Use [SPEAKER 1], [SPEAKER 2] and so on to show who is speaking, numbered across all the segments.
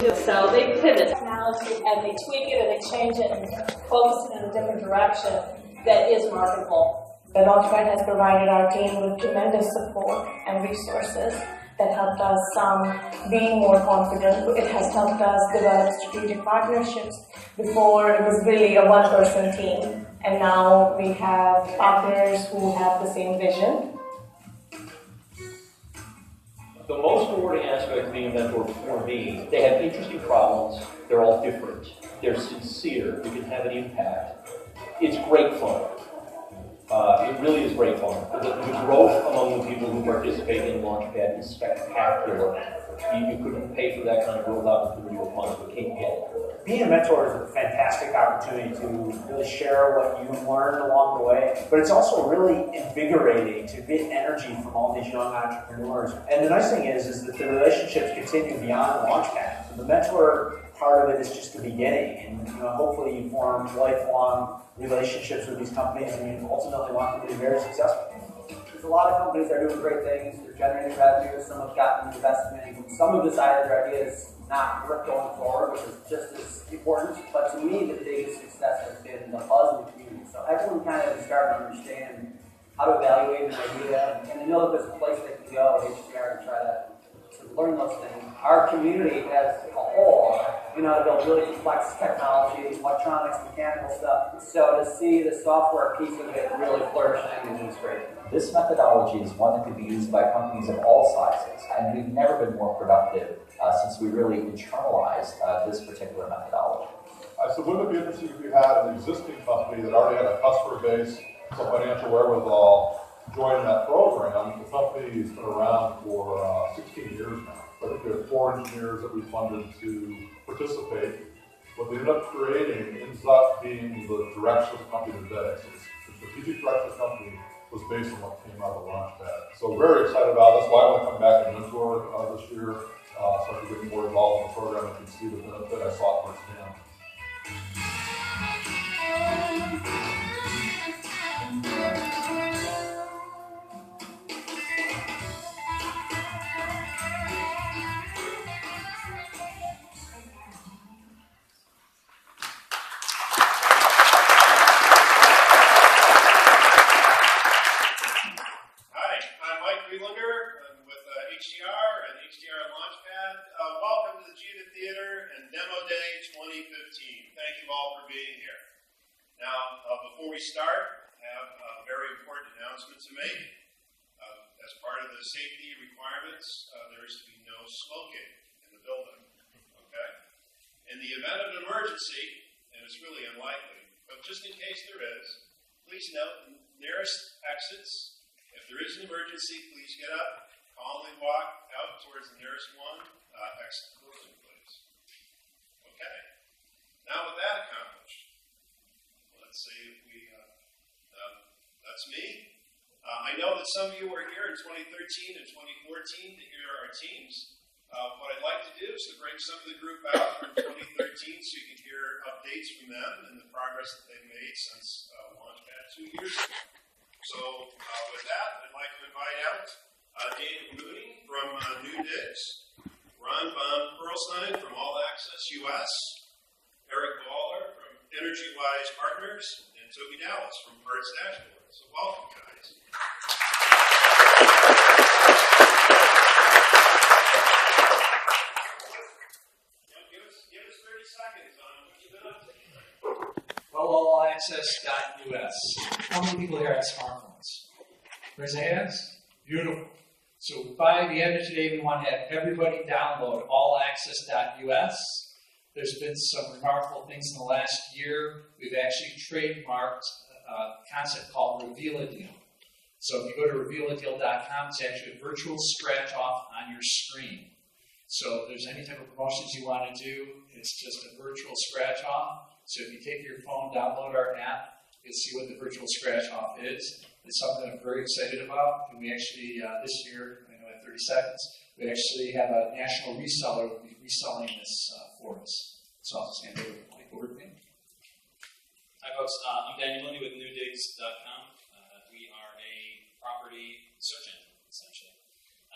[SPEAKER 1] So they pivot.
[SPEAKER 2] Technology, and they tweak it and they change it and focus it in a different direction that is marketable. The LaunchPad has provided our team with tremendous support and resources that helped us be more confident. It has helped us develop strategic partnerships. Before, it was really a one-person team, and now we have partners who have the same vision.
[SPEAKER 3] The most rewarding aspect of being a mentor for me, they have interesting problems, they're all different, they're sincere, you can have an impact. It's great fun. It really is great fun. The growth among the people who participate in LaunchPad is spectacular. You couldn't pay for that kind of growth opportunity or funds, but can't get it.
[SPEAKER 4] Being a mentor is a fantastic opportunity to really share what you've learned along the way, but it's also really invigorating to get energy from all these young entrepreneurs. And the nice thing is that the relationships continue beyond LaunchPad. So the mentor part of it is just the beginning, and hopefully you form lifelong relationships with these companies, and you ultimately want them to be very successful.
[SPEAKER 5] There's a lot of companies that are doing great things. They're generating revenue. Some have gotten investment. Some have decided their idea is not worth going forward, which is just as important. But to me, the biggest success has been the buzz in the community. So everyone kind of is starting to understand how to evaluate an idea, and they know that there's a place they can go, HTR, to try to learn those things. Our community as a whole, to build really complex technology, electronics, mechanical stuff. So to see the software piece of it really flourishing is great.
[SPEAKER 6] This methodology is one that could be used by companies of all sizes, and we've never been more productive since we really internalized this particular methodology.
[SPEAKER 7] I said, wouldn't it be interesting if you had an existing company that already had a customer base, some financial wherewithal, join that program? The company has been around for 16 years now. I think there are 4 engineers that we funded to participate. What they ended up creating ends up being the direction of the company today. So the strategic direction of the company was based on what came out of the LaunchPad. So very excited about this. Why I want to come back and mentor this year, so I can get more involved in the program and can see the benefit I saw firsthand.
[SPEAKER 8] HTR and HTR LaunchPad. Welcome to the Gita Theater and Demo Day 2015. Thank you all for being here. Now, before we start, I have a very important announcement to make. As part of the safety requirements, there is to be no smoking in the building. Okay? In the event of an emergency, and it's really unlikely, but just in case there is, please note the nearest exits. If there is an emergency, please get up. Calmly walk out towards the nearest one, exit closing, please. Okay. Now with that accomplished, let's see if we, that's me. I know that some of you were here in 2013 and 2014 to hear our teams. What I'd like to do is to bring some of the group out from 2013 so you can hear updates from them and the progress that they've made since LaunchPad 2 years ago. So with that, I'd like to invite out Dave Mooney from New Digs, Ron Von Perlstein from All Access US, Eric Waller from EnergyWise Partners, and Toby Dallas from Bird's Dashboard. So welcome, guys. Give us 30 seconds on what you've been up to.
[SPEAKER 9] Well, allaccess.us. How many people here have smartphones? Raise your hands. Beautiful. So by the end of today, we want to have everybody download allaccess.us. There's been some remarkable things in the last year. We've actually trademarked a concept called Reveal a Deal. So if you go to revealadeal.com, it's actually a virtual scratch off on your screen. So if there's any type of promotions you want to do, it's just a virtual scratch off. So if you take your phone, download our app, you'll see what the virtual scratch off is. It's something I'm very excited about. And we actually, this year, I know I have 30 seconds, we actually have a national reseller who will be reselling this for us. So I'll just hand it over to me.
[SPEAKER 10] Hi folks, I'm Daniel Mooney with newdigs.com. We are a property search engine, essentially.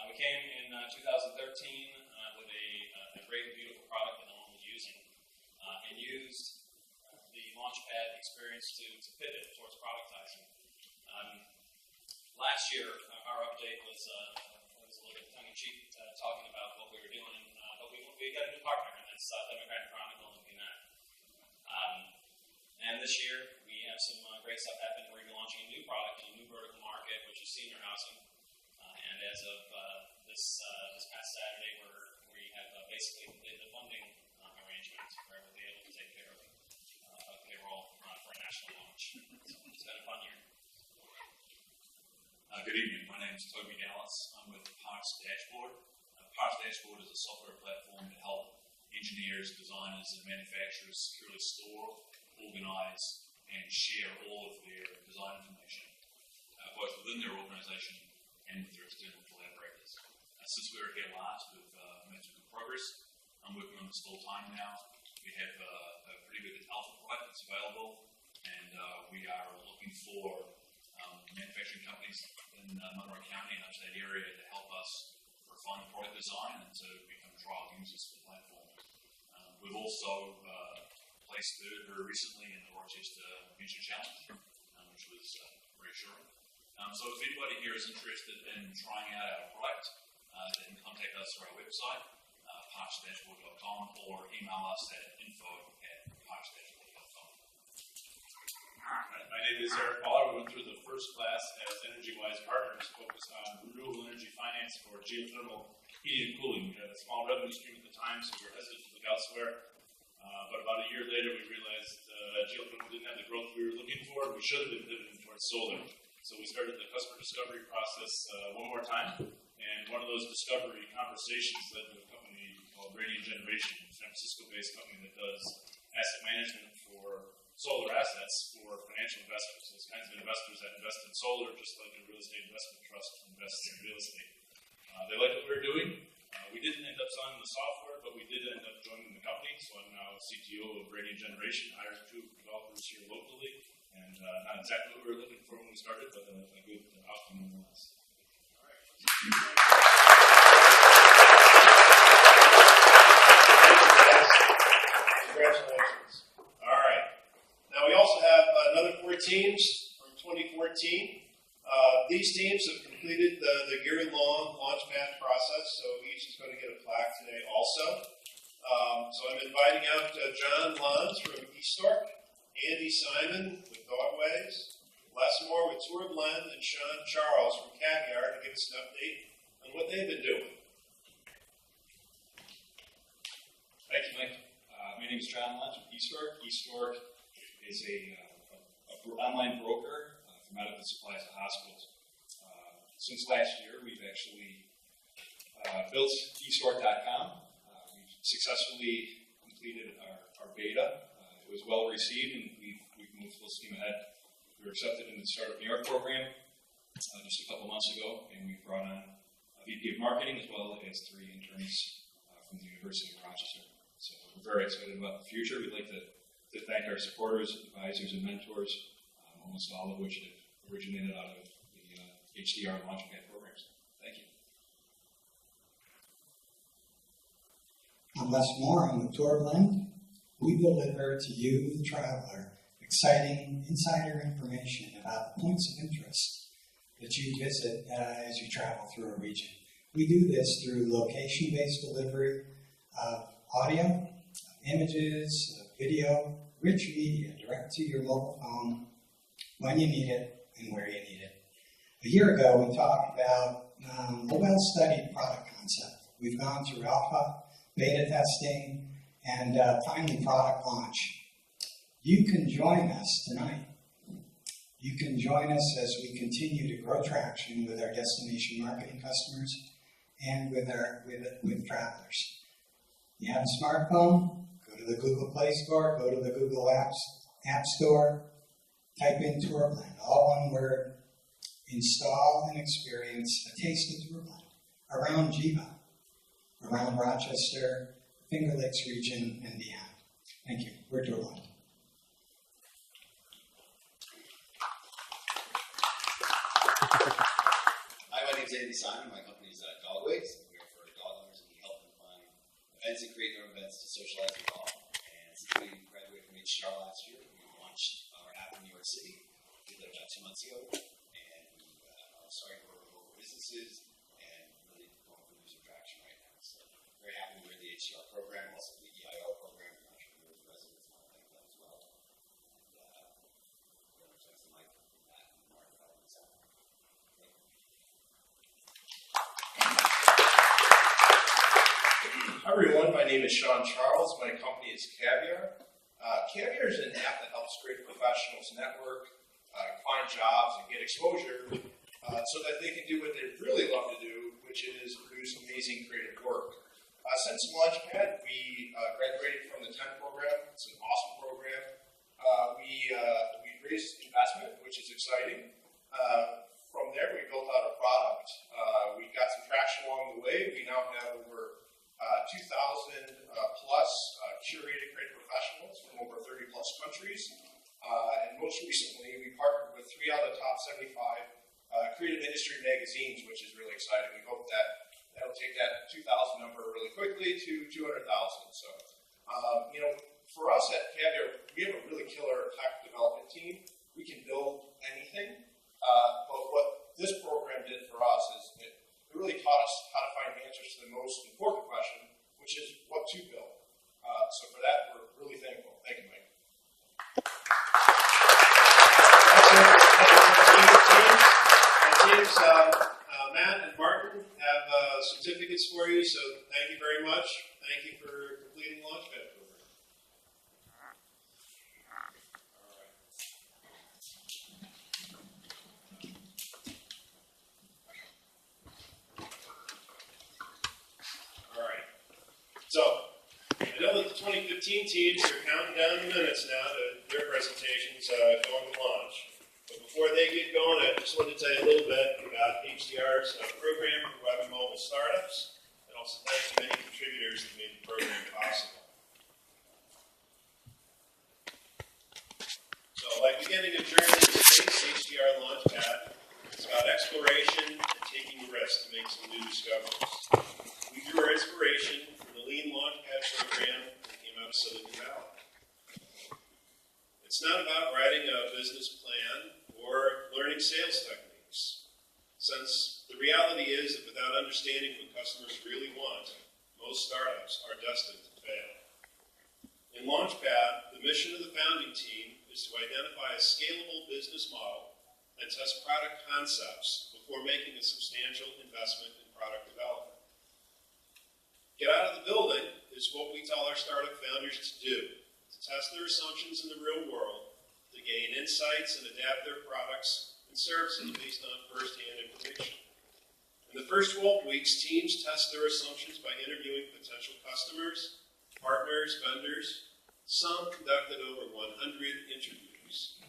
[SPEAKER 10] We came in 2013 with a great, beautiful product experience to pivot towards productizing. Last year, our update was a little bit tongue-in-cheek, talking about what we were doing, but we got a new partner, and that's Democratic Chronicle and BNet. And this year, we have some great stuff happening. We're going to be launching a new product in a new vertical market, which is senior housing. And as of this past Saturday, we have basically completed the funding arrangement where we'll be able to take care of payroll for a national launch. So it's been a fun year.
[SPEAKER 1] Good evening. My name is Toby Dallas. I'm with Parks Dashboard. Parks Dashboard is a software platform to help engineers, designers, and manufacturers securely store, organize, and share all of their design information, both within their organization and with their external collaborators. Since we were here last, we've made some good progress. I'm working on this full time now. We have a pretty good alpha product that's available, and we are looking for manufacturing companies in Monroe County and upstate area to help us refine product design and to become trial users for the platform. We've also placed third very recently in the Rochester Venture Challenge, which was reassuring. So if anybody here is interested in trying out our product, they can contact us through our website, parksdashboard.com, or email us at info@parksdashboard.com.
[SPEAKER 8] My name is Eric Baller. We went through the first class as EnergyWise partners focused on renewable energy finance for geothermal heating and cooling. We had a small revenue stream at the time, so we were hesitant to look elsewhere. But about a year later, we realized geothermal didn't have the growth we were looking for. We should have been pivoting towards solar. So we started the customer discovery process one more time. And one of those discovery conversations led to a company called Radiant Generation, a San Francisco-based company that does asset management for solar assets for financial investors. Those kinds of investors that invest in solar, just like a real estate investment trust invests in real estate. They liked what we were doing. We didn't end up selling the software, but we did end up joining the company. So I'm now CTO of Radiant Generation, hired 2 developers here locally, and not exactly what we were looking for when we started, but a good outcome nonetheless. All right. Congratulations. All right. Now we also have another 4 teams from 2014. These teams have completed the Gary Long LaunchPad process, so each is going to get a plaque today also. So I'm inviting out John Lons from eStork, Andy Simon with Dogways, Les Moore with Tour Blend, and Sean Charles from Caviar to give us an update on what they've been doing.
[SPEAKER 10] Thanks, Mike. My name is John Lons with eStork. eStork is an online broker for medical supplies to hospitals. Since last year, we've actually built eStork.com. We've successfully completed our beta. It was well received, and we've moved full steam ahead. We were accepted in the Startup New York program just a couple months ago, and we brought on a VP of marketing as well as 3 interns from the University of Rochester. So we're very excited about the future. We'd like to thank our supporters, advisors, and mentors, almost all of which have originated out of the HTR LaunchPad programs. Thank you.
[SPEAKER 11] I'm Les Moore. I'm with Tour Blend. We deliver to you, the traveler, exciting insider information about the points of interest that you visit as you travel through a region. We do this through location-based delivery of audio, images, video, rich media direct to your mobile phone when you need it and where you need it. A year ago, we talked about a well-studied product concept. We've gone through alpha, beta testing, and finally product launch. You can join us tonight. You can join us as we continue to grow traction with our destination marketing customers and with travelers. You have a smartphone, go to the Google Play Store, go to the Google App Store, type in Tour Blend, all one word. Install and experience a taste of Tour Blend around Jiva, around Rochester, Finger Lakes region, and beyond. Thank you. We're Tour Blend.
[SPEAKER 12] Hi, my name is Andy Simon. My company is Dogways. We're for dog owners, and we help them find events and create their own events to socialize with dog. And since we graduated from HTR last year, we launched our app the city. We did that about 2 months ago, and we are starting to work with local businesses and really going for user traction right now. So very happy we're in the HTR program, also the EIO program, entrepreneurs, residents, and all like that as well. And we're going to the mic and Matt and Mark about this out.
[SPEAKER 8] Hi everyone, my name is Sean Charles. My company is Caviar. Caviar is an app that helps creative professionals network, find jobs, and get exposure so that they can do what they really love to do, which is produce amazing creative work. Since LaunchPad, we graduated from the 10 program. It's an awesome program. We raised investment, which is exciting. From there, we built out a product. We got some traction along the way. We now have over 2,000 plus curated creative professionals from over 30 plus countries. And most recently, we partnered with 3 out of the top 75 creative industry magazines, which is really exciting. We hope that that'll take that 2,000 number really quickly to 200,000. So, for us at Caviar, we have a really killer tech development team. We can build anything. But what this program did for us is it really taught us how to find answers to the most important question, which is what to build. So for that, we're really thankful. Thank you, Mike. Teams, Matt and Martin have certificates for you, so thank you very much. Thank you for completing the LaunchPad program. All right. So, I know that the 2015 teams are counting down the minutes now to their presentations going to launch. But before they get going, I just wanted to tell you a little bit about HTR's program for web and mobile startups, and also thank the many contributors that made the program possible. So, like beginning a journey to space, HTR LaunchPad is about exploration and taking risks to make some new discoveries. We drew our inspiration from the Lean LaunchPad program that came out of Silicon Valley. It's not about writing a business plan or learning sales techniques, since the reality is that without understanding what customers really want, most startups are destined to fail. In LaunchPad, the mission of the founding team is to identify a scalable business model and test product concepts before making a substantial investment in product development. Get out of the building is what we tell our startup founders to do, to test their assumptions in the real world, to gain insights and adapt their products and services based on first-hand information. In the first 12 weeks, teams test their assumptions by interviewing potential customers, partners, vendors. Some conducted over 100 interviews.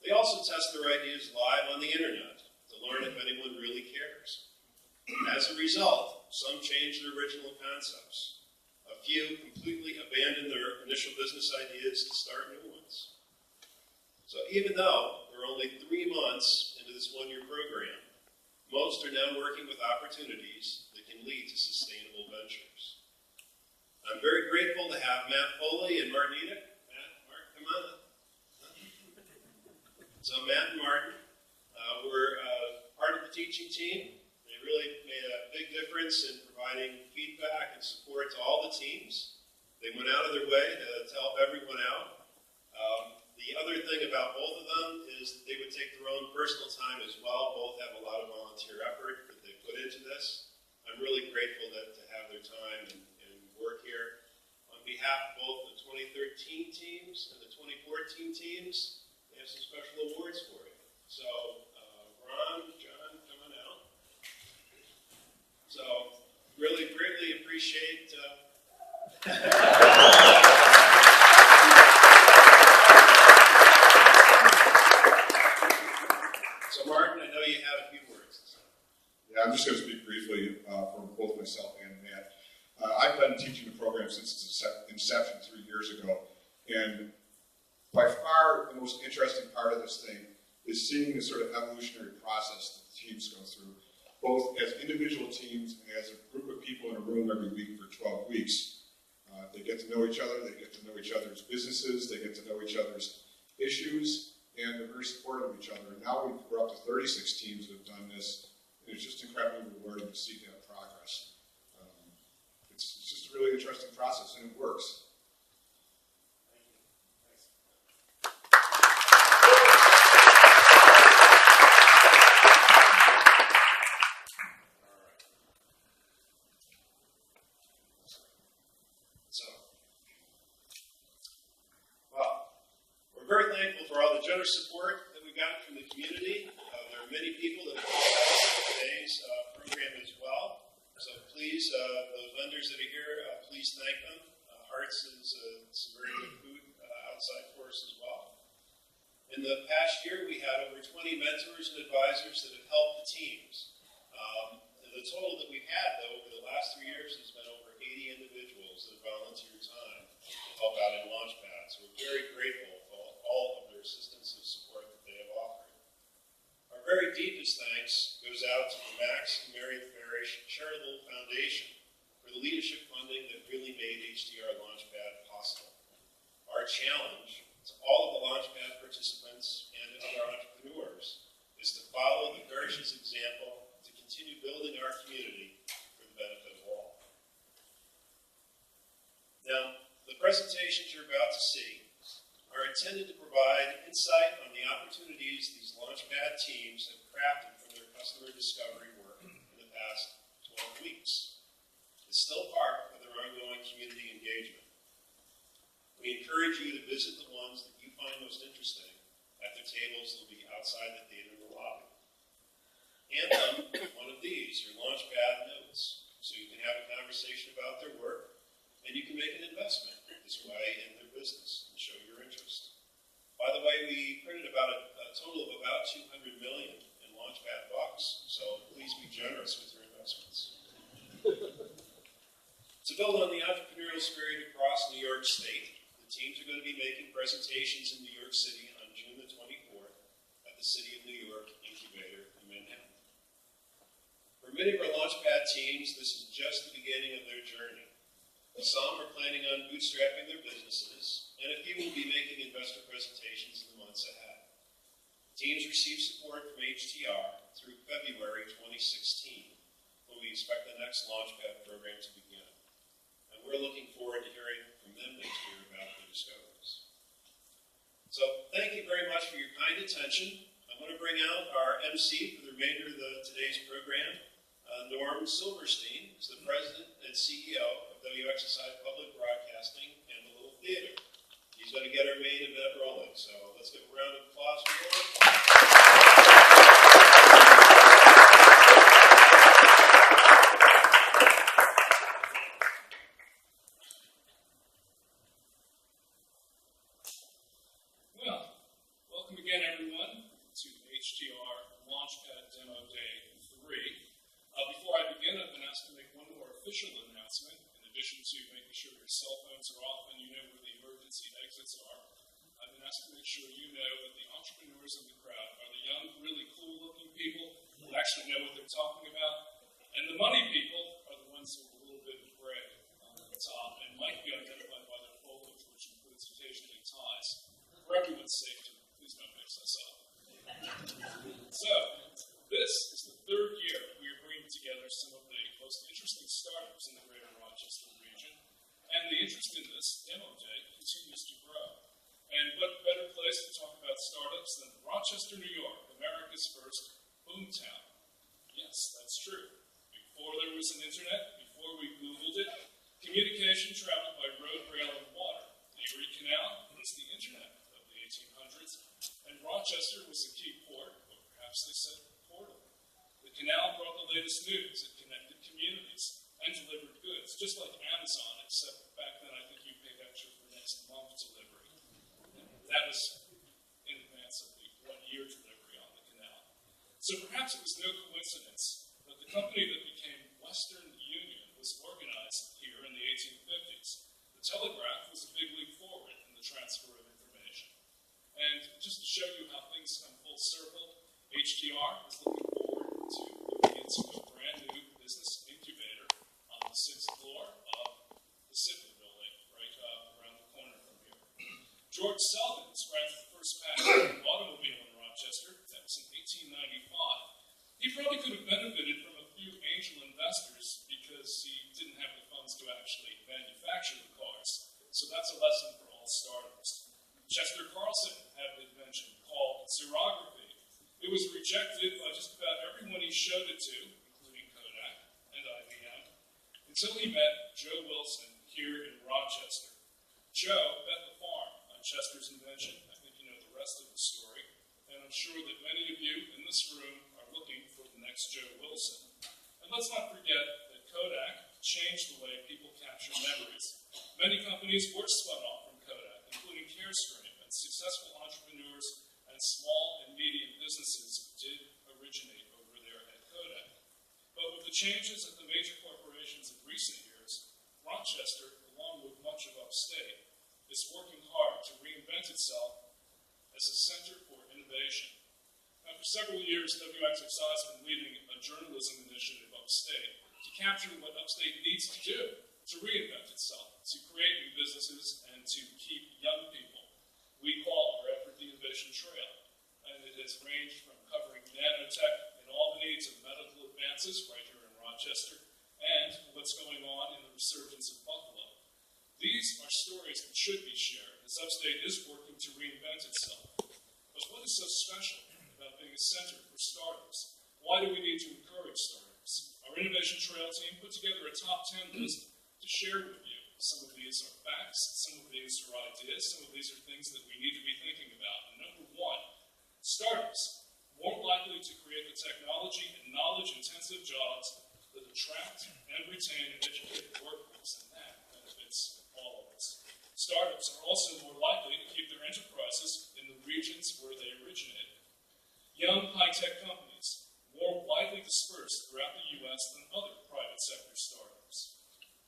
[SPEAKER 8] They also test their ideas live on the internet to learn if anyone really cares. As a result, some changed their original concepts. A few completely abandoned their initial business ideas to start new ones. So even though we're only 3 months into this one-year program, most are now working with opportunities that can lead to sustainable ventures. I'm very grateful to have Matt Foley and Martin Edick. Matt, Mark, come on up. So Matt and Martin were part of the teaching team. They really made a big difference in providing feedback and support to all the teams. They went out of their way to help everyone out. The other thing about both of them is they would take their own personal time as well. Both have a lot of volunteer effort that they put into this. I'm really grateful to have their time and work here. On behalf of both the 2013 teams and the 2014 teams, they have some special awards for you. So, Ron, John, come on out. So, really greatly appreciate So, Martin, I know you have a few words to say.
[SPEAKER 13] Yeah, I'm just going to speak briefly for both myself and Matt. I've been teaching the program since its inception 3 years ago, and by far the most interesting part of this thing is seeing the sort of evolutionary process that the teams go through, both as individual teams and as a group of people in a room every week for 12 weeks. They get to know each other, they get to know each other's businesses, they get to know each other's issues, and they're very supportive of each other. And now we're up to 36 teams that have done this, and it's just incredibly rewarding to see that progress. It's just a really interesting process, and it works.
[SPEAKER 8] Very thankful for all the generous support that we got from the community. There are many people that have helped today's program as well. So please, those vendors that are here, please thank them. Hearts is some very good food outside for us as well. In the past year, we had over 20 mentors and advisors that have helped the teams. The total that we've had, though, over the last 3 years has been over 80 individuals that volunteer time to help out in LaunchPad. So we're very grateful for all of their assistance and support that they have offered. Our very deepest thanks goes out to the Max and Mary Parrish Charitable Foundation for the leadership funding that really made HTR LaunchPad possible. Our challenge to all of the LaunchPad participants and other entrepreneurs is to follow the parish's example to continue building our community for the benefit of all. Now, the presentations you're about to see are intended to provide insight on the opportunities these LaunchPad teams have crafted from their customer discovery work in the past 12 weeks. It's still part of their ongoing community engagement. We encourage you to visit the ones that you find most interesting at their tables that will be outside the theater in the lobby. Hand them one of these, your LaunchPad notes, so you can have a conversation about their work, and you can make an investment this way in their business and show your interest. By the way, we printed about a total of about 200 million in LaunchPad bucks, so please be generous with your investments. To build on the entrepreneurial spirit across New York State, the teams are going to be making presentations in New York City on June the 24th at the City of New York Incubator in Manhattan. For many of our LaunchPad teams, this is just the beginning of their journey. Some are planning on bootstrapping their businesses, and a few will be making investor presentations in the months ahead. Teams receive support from HTR through February 2016, when we expect the next LaunchPad program to begin. And we're looking forward to hearing from them next year about their discoveries. So thank you very much for your kind attention. I'm going to bring out our MC for the remainder of today's program, Norm Silverstein, who's the President and CEO of WXSI Public Broadcasting and the Little Theater. He's going to get our main event rolling, so let's give a round of applause for Norm.
[SPEAKER 14] Well, welcome again, everyone, to HTR LaunchPad Demo Day 3. Before I begin, I've been asked to make one more official announcement. In addition to making sure your cell phones are off and you know where the emergency exits are, I've been asked to make sure you know that the entrepreneurs in the crowd are the young, really cool-looking people who actually know what they're talking about, and the money people are the ones who are a little bit gray on the top and might be identified by their foliage, which includes occasionally ties. For everyone's sake, please don't mix us up. So, this is the third year we are bringing together some of the most interesting startups in the greater Rochester region, and the interest in this demo day continues to grow. And what better place to talk about startups than Rochester, New York, America's first boomtown? Yes, that's true. Before there was an internet, before we Googled it, communication traveled by road, rail, and water. The Erie Canal was the internet of the 1800s, and Rochester was a key port, or perhaps they said portal. The canal brought the latest news, it connected communities, and delivered goods, just like Amazon, except back then I think you paid extra for next month delivery. That was in advance of the 1-year delivery on the canal. So perhaps it was no coincidence that the company that became Western Union was organized here in the 1850s. The telegraph was a big leap forward in the transfer of information. And just to show you how things come full circle, HTR is looking forward to moving into a brand new business incubator on the 6th floor of the Sibley building, right around the corner from here. George Selden describes the first patent automobile in Rochester. That was in 1895. He probably could have benefited from a few angel investors because he didn't have the funds to actually manufacture the cars. So that's a lesson for all startups. Chester Carlson had an invention called xerography. It was rejected by just about everyone he showed it to, including Kodak and IBM, until he met Joe Wilson here in Rochester. Joe bet the farm on Chester's invention. I think you know the rest of the story. And I'm sure that many of you in this room are looking for the next Joe Wilson. And let's not forget that Kodak changed the way people capture memories. Many companies were spun off from Kodak, including Carestream, and successful entrepreneurs and small and medium businesses did originate over there at Kodak. But with the changes at the major corporations in recent years, Rochester, along with much of upstate, is working hard to reinvent itself as a center for innovation. Now, for several years, WXXI has been leading a journalism initiative upstate to capture what upstate needs to do to reinvent itself, to create new businesses, and to keep young people. We call our effort the Innovation Trail, and it has ranged from covering nanotech in Albany to medical advances right here in Rochester, and what's going on in the resurgence of Buffalo. These are stories that should be shared, as upstate is working to reinvent itself. But what is so special about being a center for startups? Why do we need to encourage startups? Our Innovation Trail team put together a top 10 list to share with you. Some of these are facts, some of these are ideas, some of these are things that we need to be thinking about. And number one, startups more likely to create the technology and knowledge-intensive jobs that attract and retain an educated workforce, and that benefits all of us. Startups are also more likely to keep their enterprises in the regions where they originated. Young high-tech companies more widely dispersed throughout the U.S. than other private sector startups.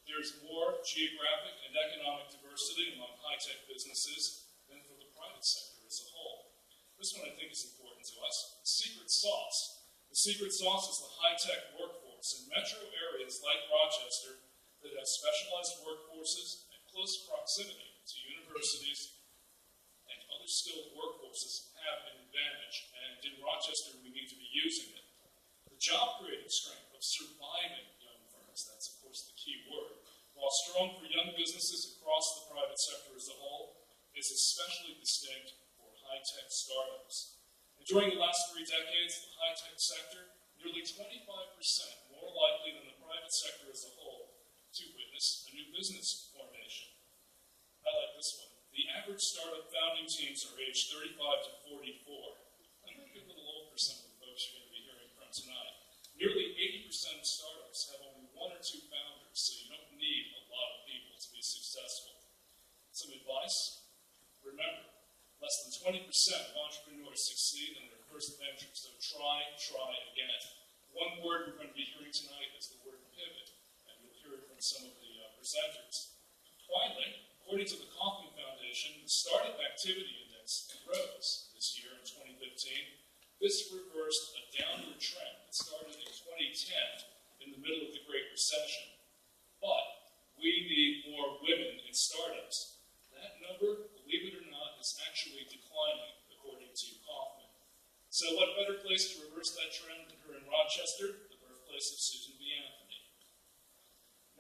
[SPEAKER 14] There's more geographic and economic diversity among high-tech businesses than for the private sector as a whole. This one I think is important to us. The secret sauce. The secret sauce is the high-tech workforce in metro areas like Rochester that have specialized workforces and close proximity to universities and other skilled workforces have an advantage. And in Rochester, we need to be using it. The job-creating strength of surviving young firms, that's of course the key word, while strong for young businesses across the private sector as a whole, is especially distinct for high-tech startups. And during the last 3 decades, the high-tech sector, nearly 25% more likely than the private sector as a whole to witness a new business formation. I like this one. The average startup founding teams are aged 35 to 44. That might be a little old for some of the folks you're going to be hearing from tonight. Nearly 80% of startups have only 1 or 2 founders, so you don't need a lot of people to be successful. Some advice? Remember, less than 20% of entrepreneurs succeed in their first venture, so try again. One word we're going to be hearing tonight is the word pivot, and you'll hear it from some of the presenters. Finally, according to the Kauffman Foundation, the Startup Activity Index rose this year in 2015. This reversed a downward trend that started in 2010 in the middle of the Great Recession. But we need more women in startups. That number, believe it or not, is actually declining, according to Kauffman. So what better place to reverse that trend than here in Rochester, the birthplace of Susan B. Anthony.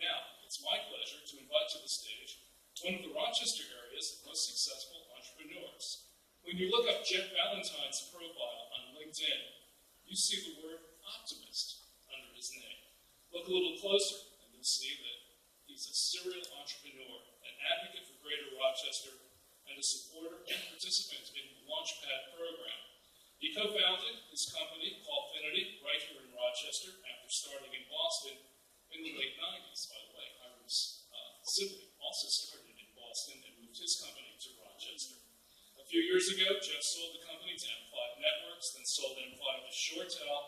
[SPEAKER 14] Now, it's my pleasure to invite to the stage one of the Rochester area's most successful entrepreneurs. When you look up Jeff Valentine's profile on LinkedIn, you see the word optimist under his name. Look a little closer, and you'll see that he's a serial entrepreneur, an advocate for Greater Rochester, and a supporter and participant in the LaunchPad program. He co-founded his company, Callfinity, right here in Rochester, after starting in Boston in the late 90s, by the way. Hiram's sibling also started in Boston and moved his company to Rochester. A few years ago, Jeff sold the company to M5 Networks, then sold M5 to ShoreTel,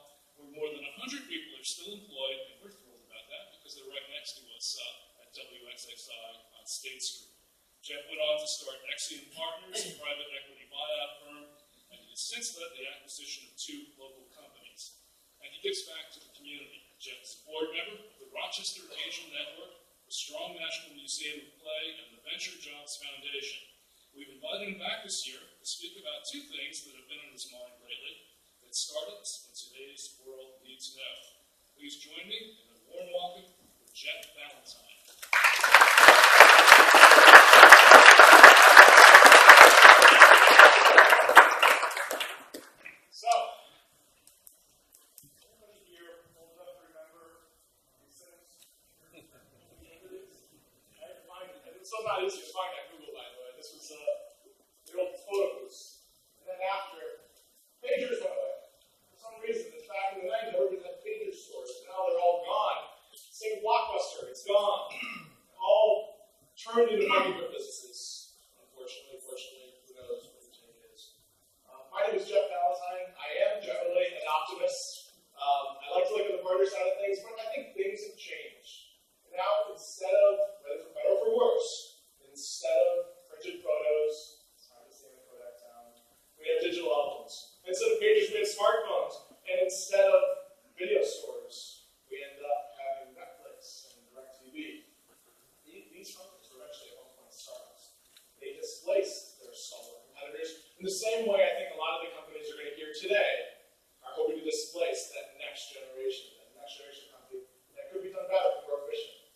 [SPEAKER 14] where more than 100 people are still employed, and we're thrilled about that because they're right next to us at WXXI on State Street. Jeff went on to start Exium Partners, a private equity buyout firm, and he has since led the acquisition of 2 local companies. And he gives back to the community. Jeff is a board member of the Rochester Asian Network, the Strong National Museum of Play, and the Venture Jobs Foundation. We've invited him back this year to speak about two things that have been on his mind lately that startups in today's world need to know. Please join me in a warm welcome for Jeff Valentine. So, anybody here old enough to remember these things? It's so not easy to find on Google, by the way. This was the old photo booths. And then after, pagers went away. For some reason, it's back in the 90s, everybody had pager stores. Now they're all gone. Same Blockbuster, it's gone. All turned into money businesses. Unfortunately, fortunately, who knows what the change is. My name is Jeff Valentine. I am generally an optimist. I like to look at the brighter side of things, but I think things have changed. Now, instead of, whether for better or for worse, instead of printed photos, it's hard to say in Kodak Town, we have digital albums. Instead of pages, we have smartphones. And instead of video stores, we end up having Netflix and DirecTV. These companies were actually at one point startups. They displaced their smaller competitors. In the same way, I think a lot of the companies you're going to hear today are hoping to displace that next generation company that could be done better, more efficient.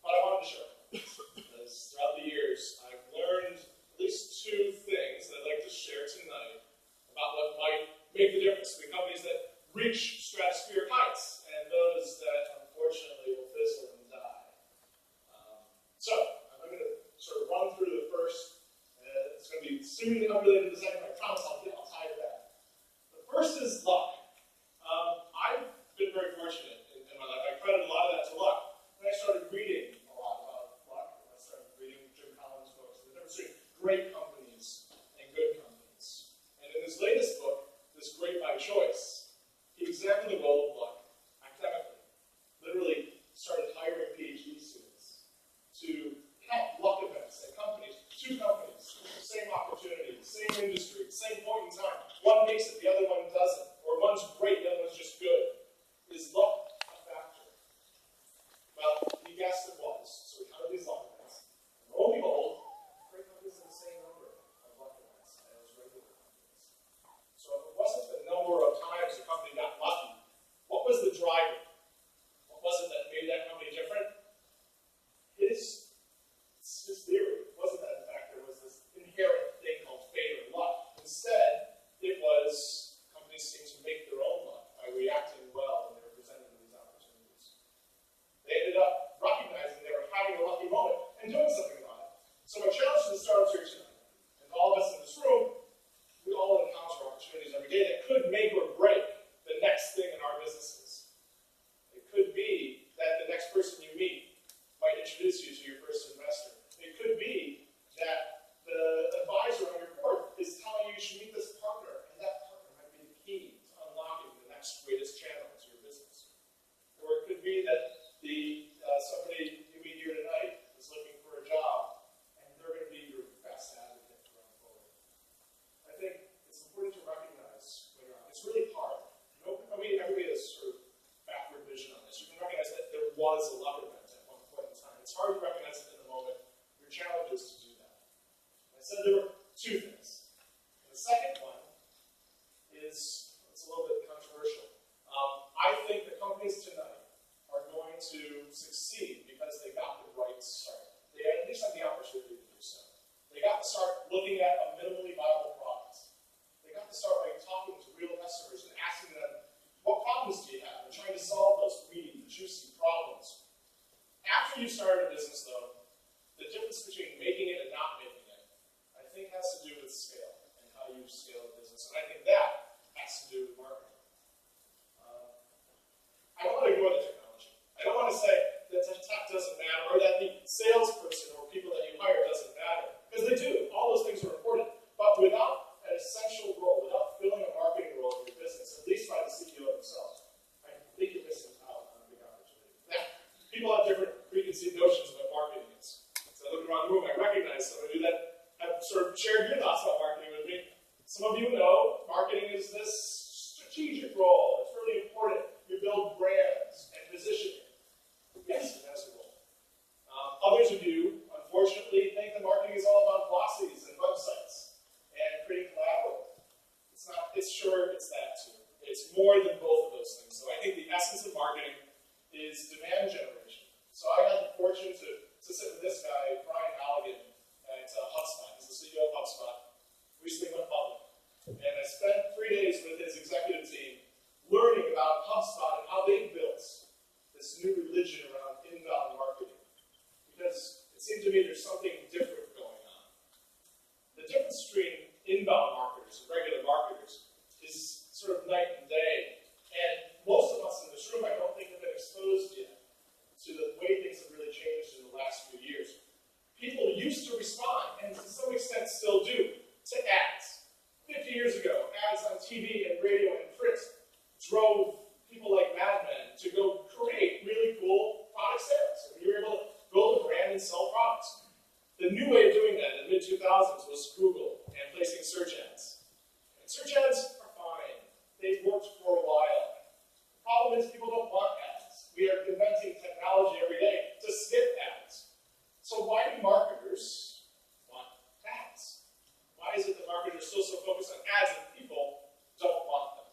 [SPEAKER 14] But I wanted to show you, because throughout the years, I've learned at least two things that I'd like to share tonight about what might make the difference between companies that reach stratospheric heights and those that unfortunately will fizzle and die. So, I'm going to sort of run through the first. It's going to be seemingly unrelated to the second, but I promise I'll tie it back. The first is luck. I've been very fortunate in my life. I credit a lot of that to luck. When I started reading a lot about luck, when I started reading Jim Collins' books, the difference between great companies and good companies. And in his latest book, This Great by Choice, he examined the role of luck academically. Literally started hiring PhD students to have luck events at companies, two companies, same opportunity, same industry, same point in time. One makes it, the other one doesn't. Or one's great, the other one's just good. Is luck a factor? Well, he guessed it was. So we counted these luck events. And lo and behold, great companies have the same number of luck events as regular companies. So if it wasn't the number of times the company got lucky, what was the driver? What was it that made that company different? It's his theory. It wasn't that, in fact, there was this inherent thing called fate or luck. Instead, it was companies seemed to make their own luck by reacting well when they were presented with these opportunities. They ended up recognizing they were having a lucky moment and doing something about it. So my challenge to the startups here tonight, and all of us in this room, we all encounter opportunities every day that could make or break the next thing in our businesses. It could be that the next person you meet might introduce you to your first investor. It could be that the advisor on your board is telling you you should meet this partner, and that partner might be the key to unlocking the next greatest channel to your business. Or it could be that somebody you meet here tonight is looking for a job, and they're going to be your best advocate going forward. I think it's important to recognize when you're on. It's really hard. Everybody has sort of backward vision on this. You can recognize that there was a luck event at one point in time. It's hard to recognize it in the moment. Your challenge is to do that. I said there were two things. And the second one is, it's a little bit controversial. I think the companies tonight are going to succeed because they got the right start. They at least had the opportunity to do so. They got to start looking at a minimally viable product. They got to start by talking to real customers and asking them, what problems do you have? And trying to solve those meaty, juicy problems. After you started a business, though, the difference between making it and not making it, I think has to do with scale and how you scale a business. And I think that has to do with marketing. I don't want to ignore the technology. I don't want to say that tech doesn't matter or that the salesperson or people that you hire doesn't matter. Because they do. All those things are important. But without an essential role, without filling a marketing role in your business, at least by the CEO themselves, I think you're missing out on a big opportunity. Now, people have different preconceived notions of what marketing is. So I look around the room, I recognize some of you that have sort of shared your thoughts about marketing with me. Some of you know marketing is this strategic role. It's really important. You build brands and positioning. Yes, it has a role. Others of you seemed to me there's something different going on. The difference between inbound marketers and regular marketers is sort of night and day. And most of us in this room, I don't think, have been exposed yet to the way things have really changed in the last few years. People used to respond, and to some extent still do, to ads. 50 years ago, ads on TV and radio and print drove people like Mad Men to go create really cool product sales. And you were able to build a brand and sell products. The new way of doing that in the mid-2000s was Google and placing search ads. And search ads are fine. They've worked for a while. The problem is people don't want ads. We are inventing technology every day to skip ads. So why do marketers want ads? Why is it that marketers are still so focused on ads and people don't want them?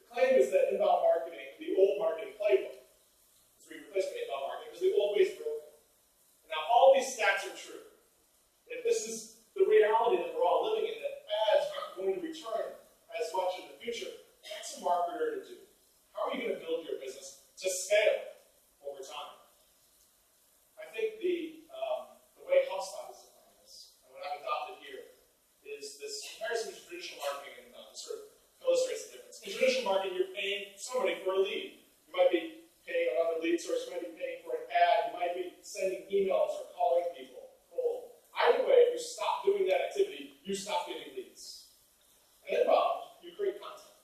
[SPEAKER 14] The claim is that inbound marketing, the old marketing playbook, is replacement inbound marketing because the old way is broken. Now all these stats are true. If this is the reality that we're all living in, that ads aren't going to return as much in the future, what's a marketer to do? How are you going to build your business to scale over time? I think the way HubSpot is defining this, and what I've adopted here, is this comparison to traditional marketing and sort of illustrates the difference. In traditional marketing, you're paying somebody for a lead. You might be paying another lead source, you might be paying for an ad, you might be sending emails or calling people cold. Either way, if you stop doing that activity, you stop getting leads. And inbound, you create content.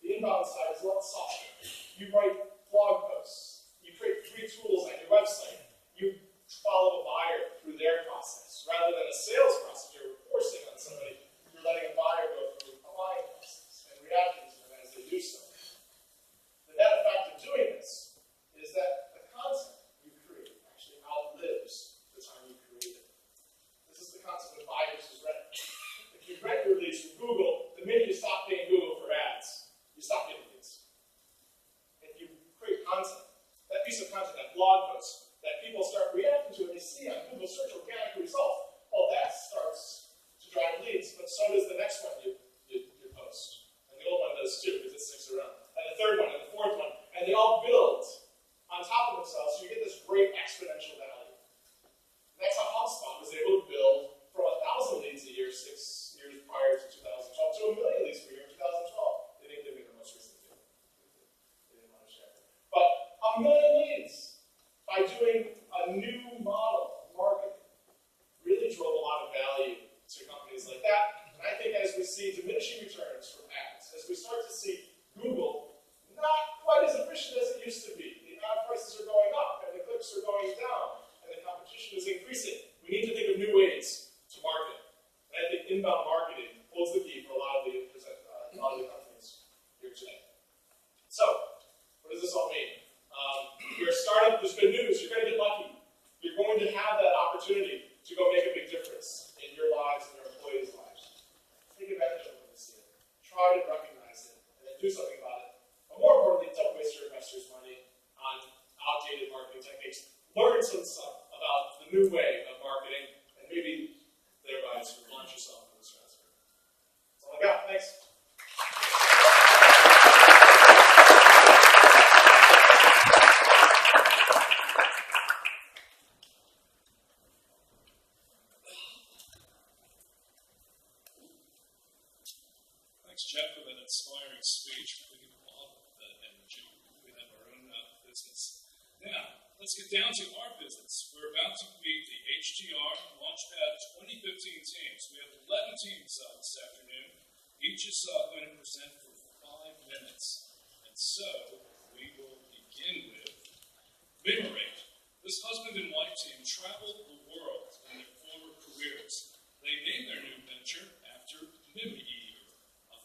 [SPEAKER 14] The inbound side is a lot softer. You write blog posts. You create free tools on your website. You follow a buyer through their process. Rather than a sales process you're forcing on somebody, you're letting a buyer go through a buying process and reacting to them as they do so. The net effect of doing this is that the content you create actually outlives the time you created it. This is the concept of buy versus rent. If you rent your leads from Google, the minute you stop paying Google for ads, you stop getting leads. If you create content, that piece of content, that blog post, that people start reacting to and they see on Google search organic results, well, that starts to drive leads, but so does the next one you post. And the old one does too, because it sticks around. And the third one, and the fourth one, and they all build on top of themselves, so you get this great exponential value. And that's how HubSpot was able to build from 1,000 leads a year 6 years prior to 2012 to 1 million leads per year in 2012. They didn't give me the most recent deal. They didn't want to share. But 1 million leads by doing a new model of marketing really drove a lot of value to companies like that. And I think as we see diminishing returns from ads, as we start to see Google not quite as efficient as it used to be, the ad prices are going up and the clicks are going down and the competition is increasing. We need to think of new ways to market. And I think inbound marketing holds the key for a lot of the companies here today. So, what does this all mean? You're a startup, there's good news, you're going to get lucky. You're going to have that opportunity to go make a big difference in your lives and your employees' lives. Take advantage of it when you see it. Try to recognize it and then do something about it. But more importantly, don't waste your investors' money on outdated marketing techniques. Learn some stuff about the new way of marketing and maybe thereby sort of launch yourself in this transfer. That's all I got. Thanks. Jeff, with an inspiring speech. We can all have that energy. We have our own business. Now, let's get down to our business. We're about to meet the HTR LaunchPad 2015 teams. We have 11 teams this afternoon. Each is going to present for 5 minutes. And so, we will begin with Memorate. This husband and wife team traveled the world in their former careers. They named their new venture after Mimi,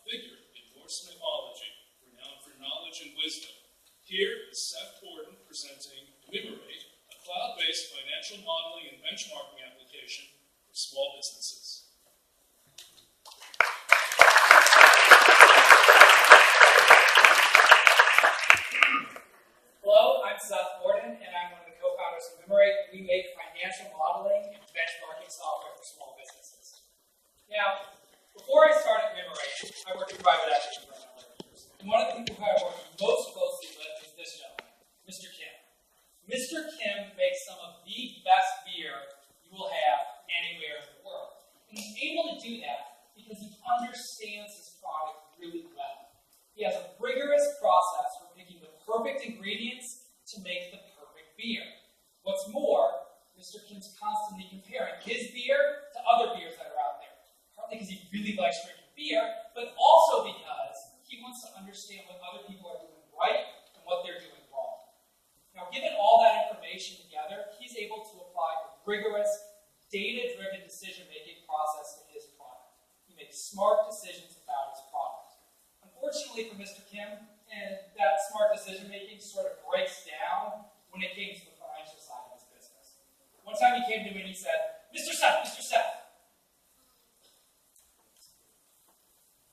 [SPEAKER 14] figure in Norse mythology, renowned for knowledge and wisdom. Here is Seth Gordon presenting Memorate, a cloud-based financial modeling and benchmarking application for small businesses.
[SPEAKER 15] Hello, I'm Seth Gordon, and I'm one of the co-founders of Memorate. We make financial modeling and benchmarking software for small businesses. Now, before I started Memorate, I worked in private equity for a number of years. And one of the people who I worked most closely with is this gentleman, Mr. Kim. Mr. Kim makes some of the best beer you will have anywhere in the world. And he's able to do that because he understands his product really well. He has a rigorous process for picking the perfect ingredients to make the perfect beer. What's more, Mr. Kim's constantly comparing his beer to other beers that are out there. Partly because he really likes drinking beer, but also because he wants to understand what other people are doing right and what they're doing wrong. Now, given all that information together, he's able to apply a rigorous, data-driven decision-making process to his product. He makes smart decisions about his product. Unfortunately for Mr. Kim, and that smart decision-making sort of breaks down when it came to the financial side of his business. One time he came to me and he said, Mr. Seth,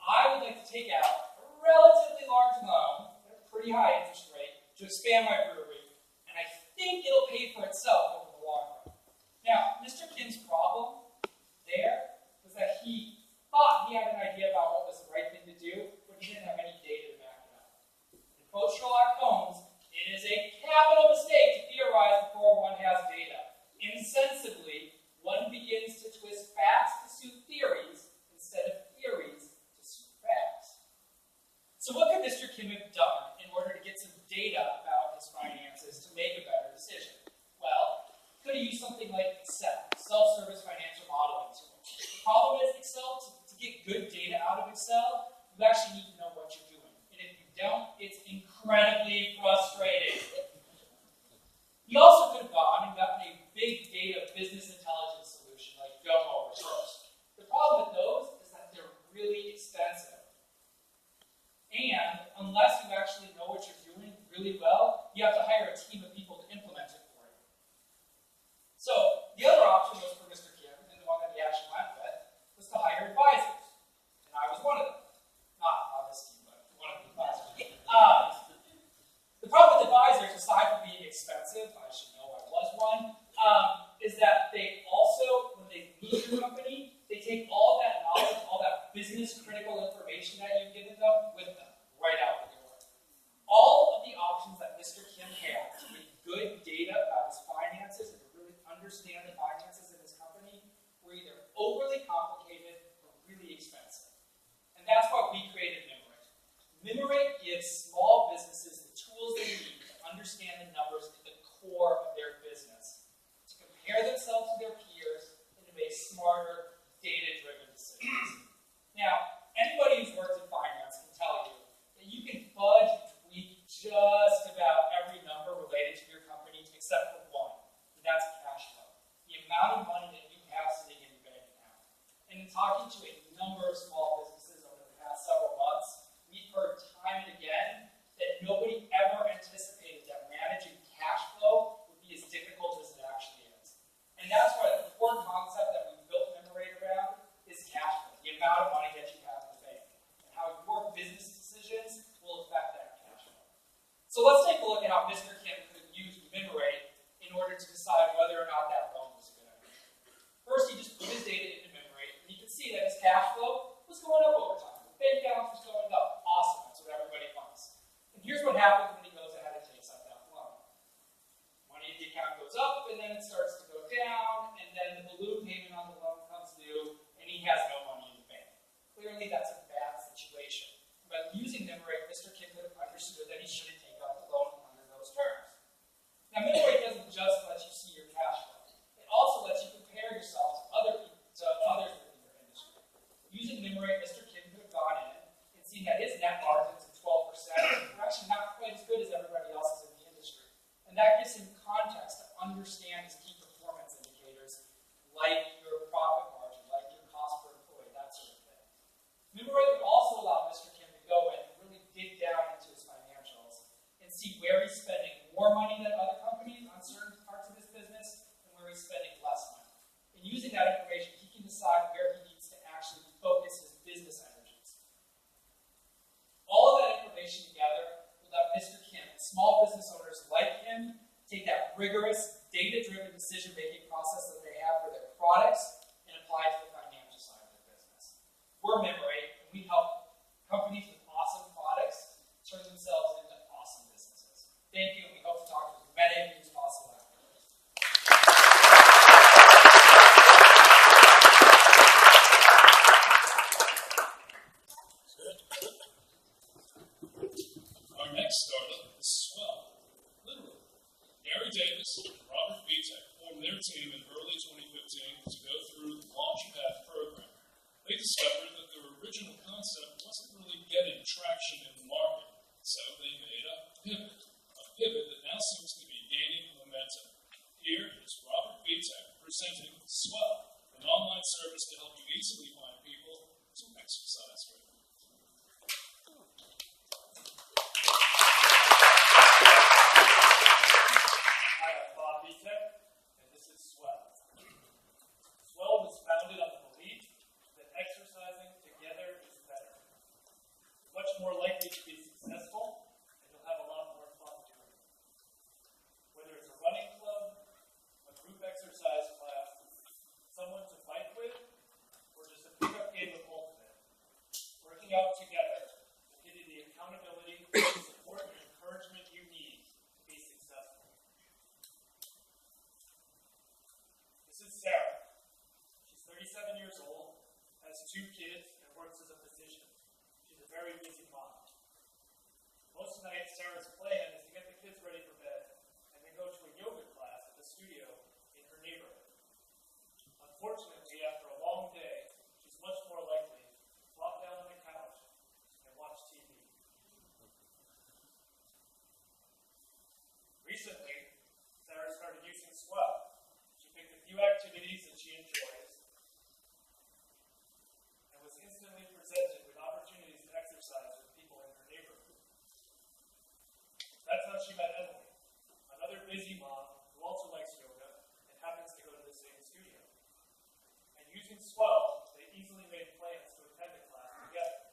[SPEAKER 15] I would like to take out a relatively large loan at a pretty high interest rate to expand my brewery, and I think it'll pay for itself over the long run. Now, Mr. Kim's problem there was that he thought he had an idea about what was the right thing to do, but he didn't have any data to back it up. To quote Sherlock Holmes, it is a capital mistake to theorize before one has data. Insensibly, one begins to twist facts to suit theories instead of theories to suit facts. So what could Mr. Kim have done in order to get some data about his finances to make a better decision? Well, could he use something like Excel, self-service financial modeling tool? The problem is to get good data out of Excel, you actually need to know what you're doing. And if you don't, it's incredibly frustrating. He also could have gone and gotten a big data business intelligence solution like Domo or Rochester. The problem with those is that they're really expensive. And unless you actually know what you're doing really well, you have to hire a team of people to implement it for you. So the other option was for Mr. Kim, and the one that he actually went with, was to hire advisors. And I was one of them. Not on this team, but one of the advisors. The problem with advisors, aside from being expensive, I should know I was one, is that they also, when they leave your company, they take all that knowledge, all that business critical information that you've given them with them, right out the door. All of the options that Mr. Kim had to get good data about his finances and to really understand the finances of his company were either overly complicated or really expensive. And that's why we created Mimorate. Mimorate gives small businesses the tools they need to understand the numbers at the core of their business, to compare themselves to their peers, and to make smarter, data-driven decisions. Now, anybody who's worked in finance can tell you that you can fudge and tweak just about every number related to your company except for one, and that's cash flow. The amount of money that you have sitting in your bank account. And in talking to a number of small businesses over the past several months, we've heard time and again that nobody ever anticipated that managing cash flow would be as difficult as it actually is. And that's why the core concept that we built Mimorate around is cash flow, the amount of money that you have in the bank, and how your business decisions will affect that cash flow. So let's take a look at how Mr. Kim could use Mimorate in order to decide whether or not that loan was a good idea. First, he just put his data into Mimorate, and you can see that his cash flow was going up over time. The bank balance was going up. Awesome, that's what everybody wants. And here's what happens when he goes ahead and takes out that loan. Money in the account goes up, and then it starts to go down, and then the balloon payment on the loan comes due, and he has no money in the bank. Clearly, that's a bad situation. But using Mimorate, Mr. Kim could have understood that he shouldn't take out the loan under those terms. Now, Mimorate doesn't just let you see your cash flow. It also lets you compare yourself to others within your industry. Using Mimorate, Mr. Kim could have gone in and seen that his net margins of 12% are actually not quite as good as everybody else's in the industry. And that gives him context to understand his key performance indicators, like your profit margin, like your cost per employee, that sort of thing. Mimorate would also allow Mr. Kim to go in and really dig down into his financials and see where he's spending more money than other companies on certain parts of his business and where he's spending less money. And using that information, he can decide where he needs to actually focus his business energies. All of that information together will let Mr. Kim and small business owners like him take that rigorous, data-driven decision-making process that they have for their products and apply it to the financial side of their business. We're Mimorate, and we help companies with awesome products turn themselves into awesome businesses. Thank you, and we hope to talk to as many of you as possible.
[SPEAKER 14] early 2015 to go through the LaunchPad program. They discovered that their original concept wasn't really getting traction in the market, so they made a pivot that now seems to be gaining momentum. Here is Robert Vitek presenting Swell, an online service to help you easily find people to exercise with.
[SPEAKER 16] Hi, I'm Bob Vitek, and this is Swell. Swell was founded on the belief that exercising together is better. You're much more likely to be successful, and you'll have a lot more fun doing it. Whether it's a running club, a group exercise class, someone to bike with, or just a pickup game of ultimate, working out together will give you the accountability, support, and encouragement you need to be successful. This is Sarah. She's 37 years old, has 2 kids, and works as a physician. She's a very busy mom. Most nights, Sarah's plan is to get the kids ready for bed and then go to a yoga class at the studio in her neighborhood. Unfortunately, after a long day, she's much more likely to flop down on the couch and watch TV. Recently, Sarah started using Swell. She picked a few activities that she enjoys and was instantly presented with opportunities to exercise with people in her neighborhood. That's how she met Emily, another busy mom who also likes yoga and happens to go to the same studio. And using Swell, they easily made plans to attend a class together.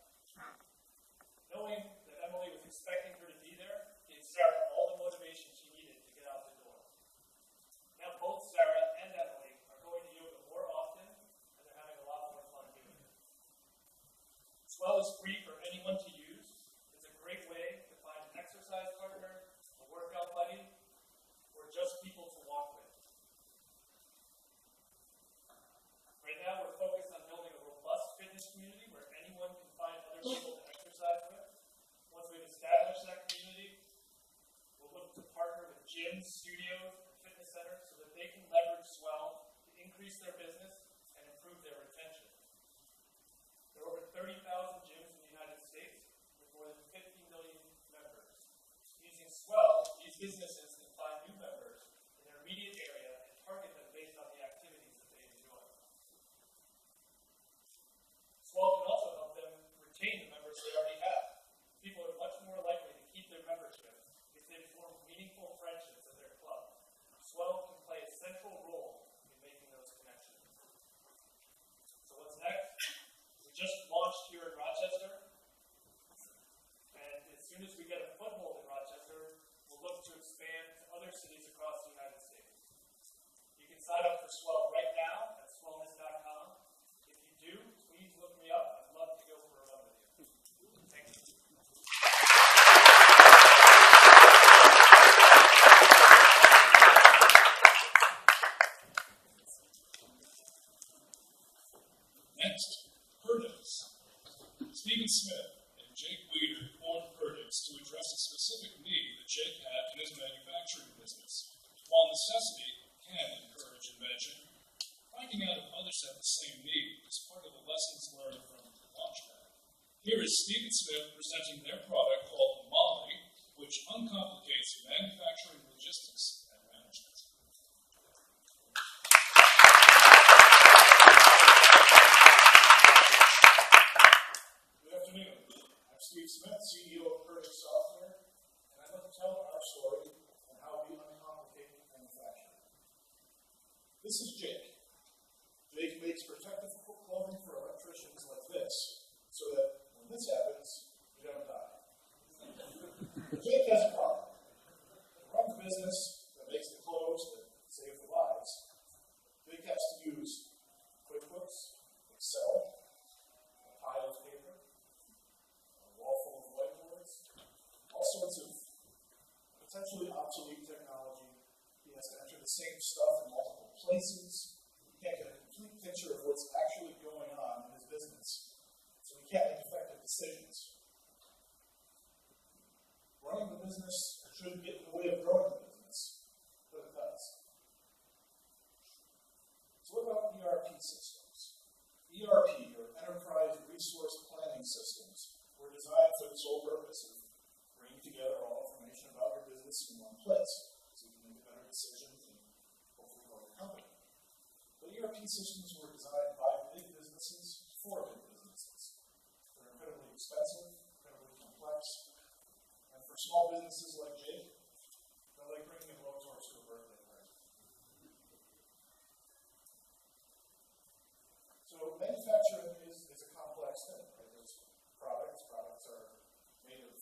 [SPEAKER 16] Knowing that Emily was expecting her to be there gave Sarah all the motivation she needed to get out the door. Now both Sarah and Emily are going to yoga more often, and they're having a lot more fun doing it. Swell is free for anyone to use. It's a great way to find an exercise partner, a workout buddy, or just people to walk with. Right now, we're focused on building a robust fitness community where anyone can find other people to exercise with. Once we've established that community, we'll look to partner with gyms, studios, and fitness centers so that they can leverage Swell to increase their business and improve their retention. There are over 30,000 gyms in the United States with more than 50 million members. Using Swell, these businesses can find new members in their immediate area and target them based on the activities that they enjoy. Swell can also help them retain the members they already have. People are much more likely to keep their membership if they form meaningful friendships at their club. Swell can play a central role in making those connections. So what's next? We just launched here in Rochester, and as soon as we get a foothold in Rochester, we'll look to expand to other cities across the United States. You can sign up for Swell right now at swellness.com. If you do, please look me up. I'd love to go for a run with you. Thank you.
[SPEAKER 14] Next, Perdix. Stephen Smith and Jake Weeder formed Perdix to address a specific need that Jake had in his manufacturing business. While necessity can encourage invention, finding out if others have the same need is part of the lessons learned from LaunchPad. Here is Stephen Smith presenting their product called Molly, which uncomplicates manufacturing logistics and management.
[SPEAKER 16] Good afternoon. I'm Steve Smith, CEO of Perdix Software, and I'd like to tell our story on how we uncomplicate manufacturing. This is Jake. Jake makes protective clothing for electricians like this, so that when this happens, you don't die. But Jake has a problem. He runs a business that makes the clothes that save the lives. Jake has to use QuickBooks, Excel, a pile of paper, a wall full of whiteboards, all sorts of potentially obsolete technology. He has to enter the same stuff in multiple places. He can't get a complete picture of what's actually going on in his business, so he can't make effective decisions. Running the business shouldn't get in the way of growing the business, but it does. So what about ERP systems? ERP, or Enterprise Resource Planning Systems, were designed for the sole purpose of bringing together all information about your business in one place, so you can make a better decision and hopefully grow your company. But ERP systems were designed by big businesses for big businesses. They're incredibly expensive, incredibly complex, and for small businesses like Jake, they're like bringing a blowtorch to a birthday party. So manufacturing is a complex thing, right? There's products. Products are made of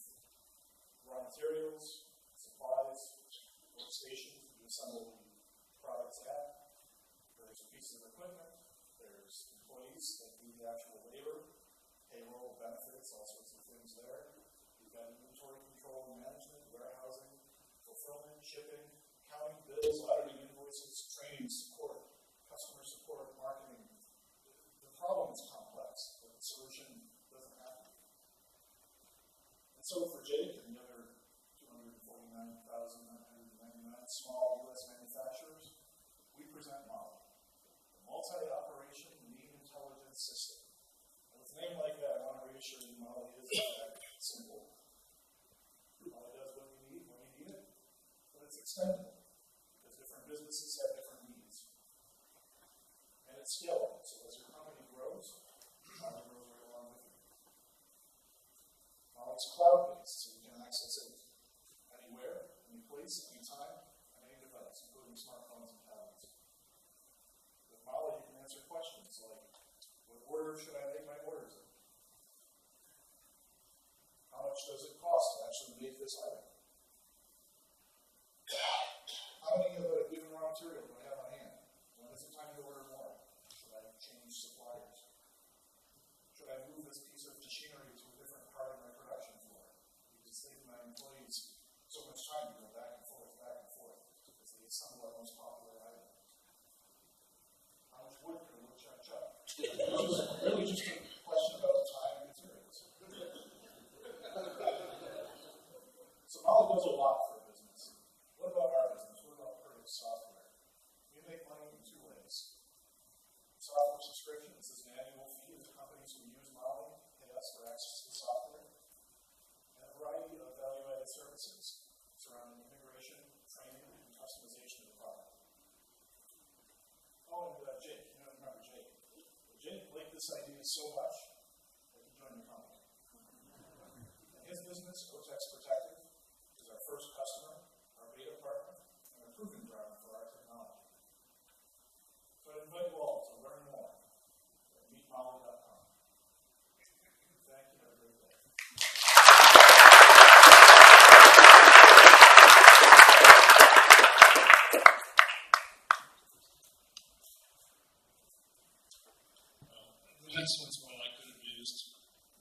[SPEAKER 16] raw materials, supplies, workstations you assemble the products at. There's pieces of equipment. There's employees that do the actual labor, payroll, benefits, all sorts of things there. You've got inventory control and management, warehousing, fulfillment, shipping, counting bills, auditing invoices, training, support, customer support, marketing. The problem is complex, but the solution doesn't have to be. And so for Jake and the other 249,999 small U.S. manufacturers, we present Molly, the multi-operation lean intelligence system. And with a name like that, I want to reassure you Molly is in fact simple. Molly does what you need when you need it, but it's extendable because different businesses have different needs. And it's scalable, so as your company grows, Molly grows right along with you. Molly's cloud-based, so you can access it anywhere, any place, anytime, on any device, including smartphones and tablets. With Molly, you can answer questions like, what order should I make my orders in? How much does it cost to actually make this item? How many of a given raw material do I have on hand? When is it time to order more? Should I change suppliers? Should I move this piece of machinery to a different part of my production floor? Because it's saving my employees so much time to go back and forth, as they assemble our most popular item. How much wood can a woodchuck chop? Really just a question about time and materials. So Molly does a lot for a business. What about our business? What about Curtis Software? We make money in two ways. Software subscription, this is an annual fee that companies who use Molly pay us for access to the software. And a variety of value-added services surrounding integration, training, and customization of the product. Oh, and Jake, you don't remember Jake. Well, Jake liked this idea so much that he joined the company. And his business, Cotex Protective, is our first customer, our beta partner, and a proving ground for our technology. So I invite you all to learn more at meetmolly.com. Thank you. Have a great day.
[SPEAKER 14] The next one's one I could have used.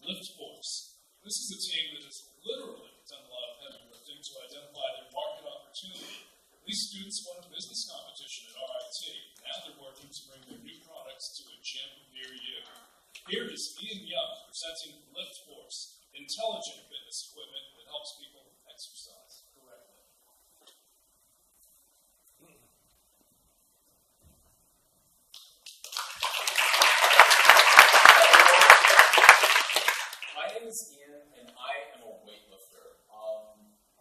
[SPEAKER 14] Lift Force. This is a team that has literally done a lot of heavy lifting to identify their market opportunity. These students won a business competition at RIT. Now they're working to bring their new products to a gym near you. Here is Ian Young presenting Lift Force, intelligent fitness equipment that helps people exercise correctly.
[SPEAKER 17] My name is Ian, and I am a weightlifter.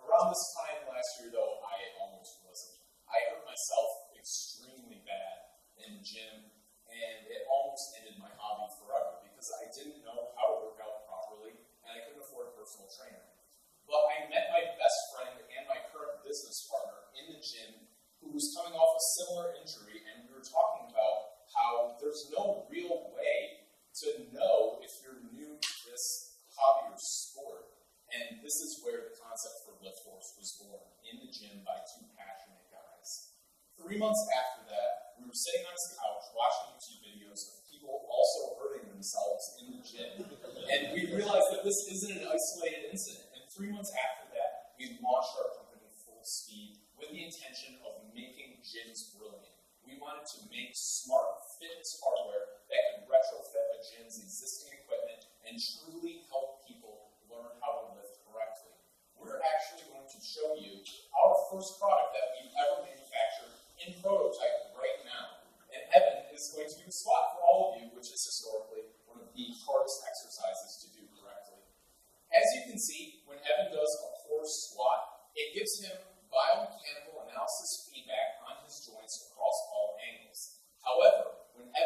[SPEAKER 17] Around this time last year, though, I almost wasn't. I hurt myself extremely bad in the gym, and it almost ended my hobby forever because I didn't know how to work out properly, and I couldn't afford a personal trainer. But I met my best friend and my current business partner in the gym who was coming off a similar injury, and we were talking about how there's no real way to know if you're new to this hobby or sport. And this is where the concept for Lift Force was born, in the gym by two passionate guys. 3 months after that, we were sitting on his couch watching YouTube videos of people also hurting themselves in the gym. And we realized that this isn't an isolated incident. And 3 months after that, we launched our company full speed with the intention of making gyms brilliant. We wanted to make smart fitness hardware that could retrofit a gym's existing equipment and truly help people learn how to lift correctly. We're actually going to show you our first product that we've ever manufactured in prototype right now. And Evan is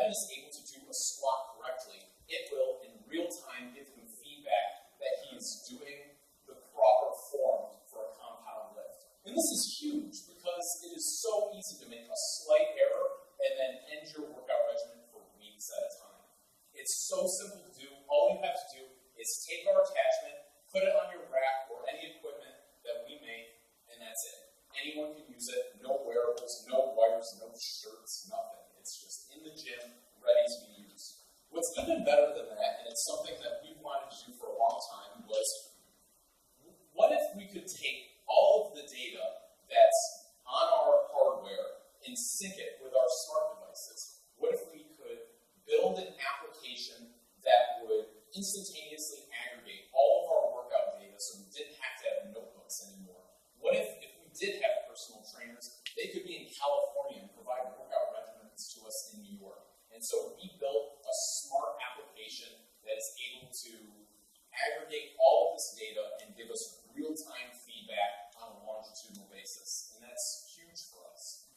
[SPEAKER 17] gym is able to do a squat correctly, it will in real time give him feedback that he is doing the proper form for a compound lift. And this is huge because it is so easy to make a slight error and then end your workout regimen for weeks at a time. It's so simple to do. All you have to do is take our attachment, put it on your rack or any equipment that we make, and that's it. Anyone can use it. No wearables, no wires, no shirts, nothing. It's just in the gym, ready to be used. What's even better than that, and it's something that we wanted to do for a long time, was what if we could take all of the data that's on our hardware and sync it with our smart devices? What if we could build an application that would instantaneously aggregate all of our workout data so we didn't have to have notebooks anymore? What if we did have personal trainers, they could be in California and provide workout regimens to us in New York? And so we built a smart application that is able to aggregate all of this data and give us real-time feedback on a longitudinal basis. And that's huge for us.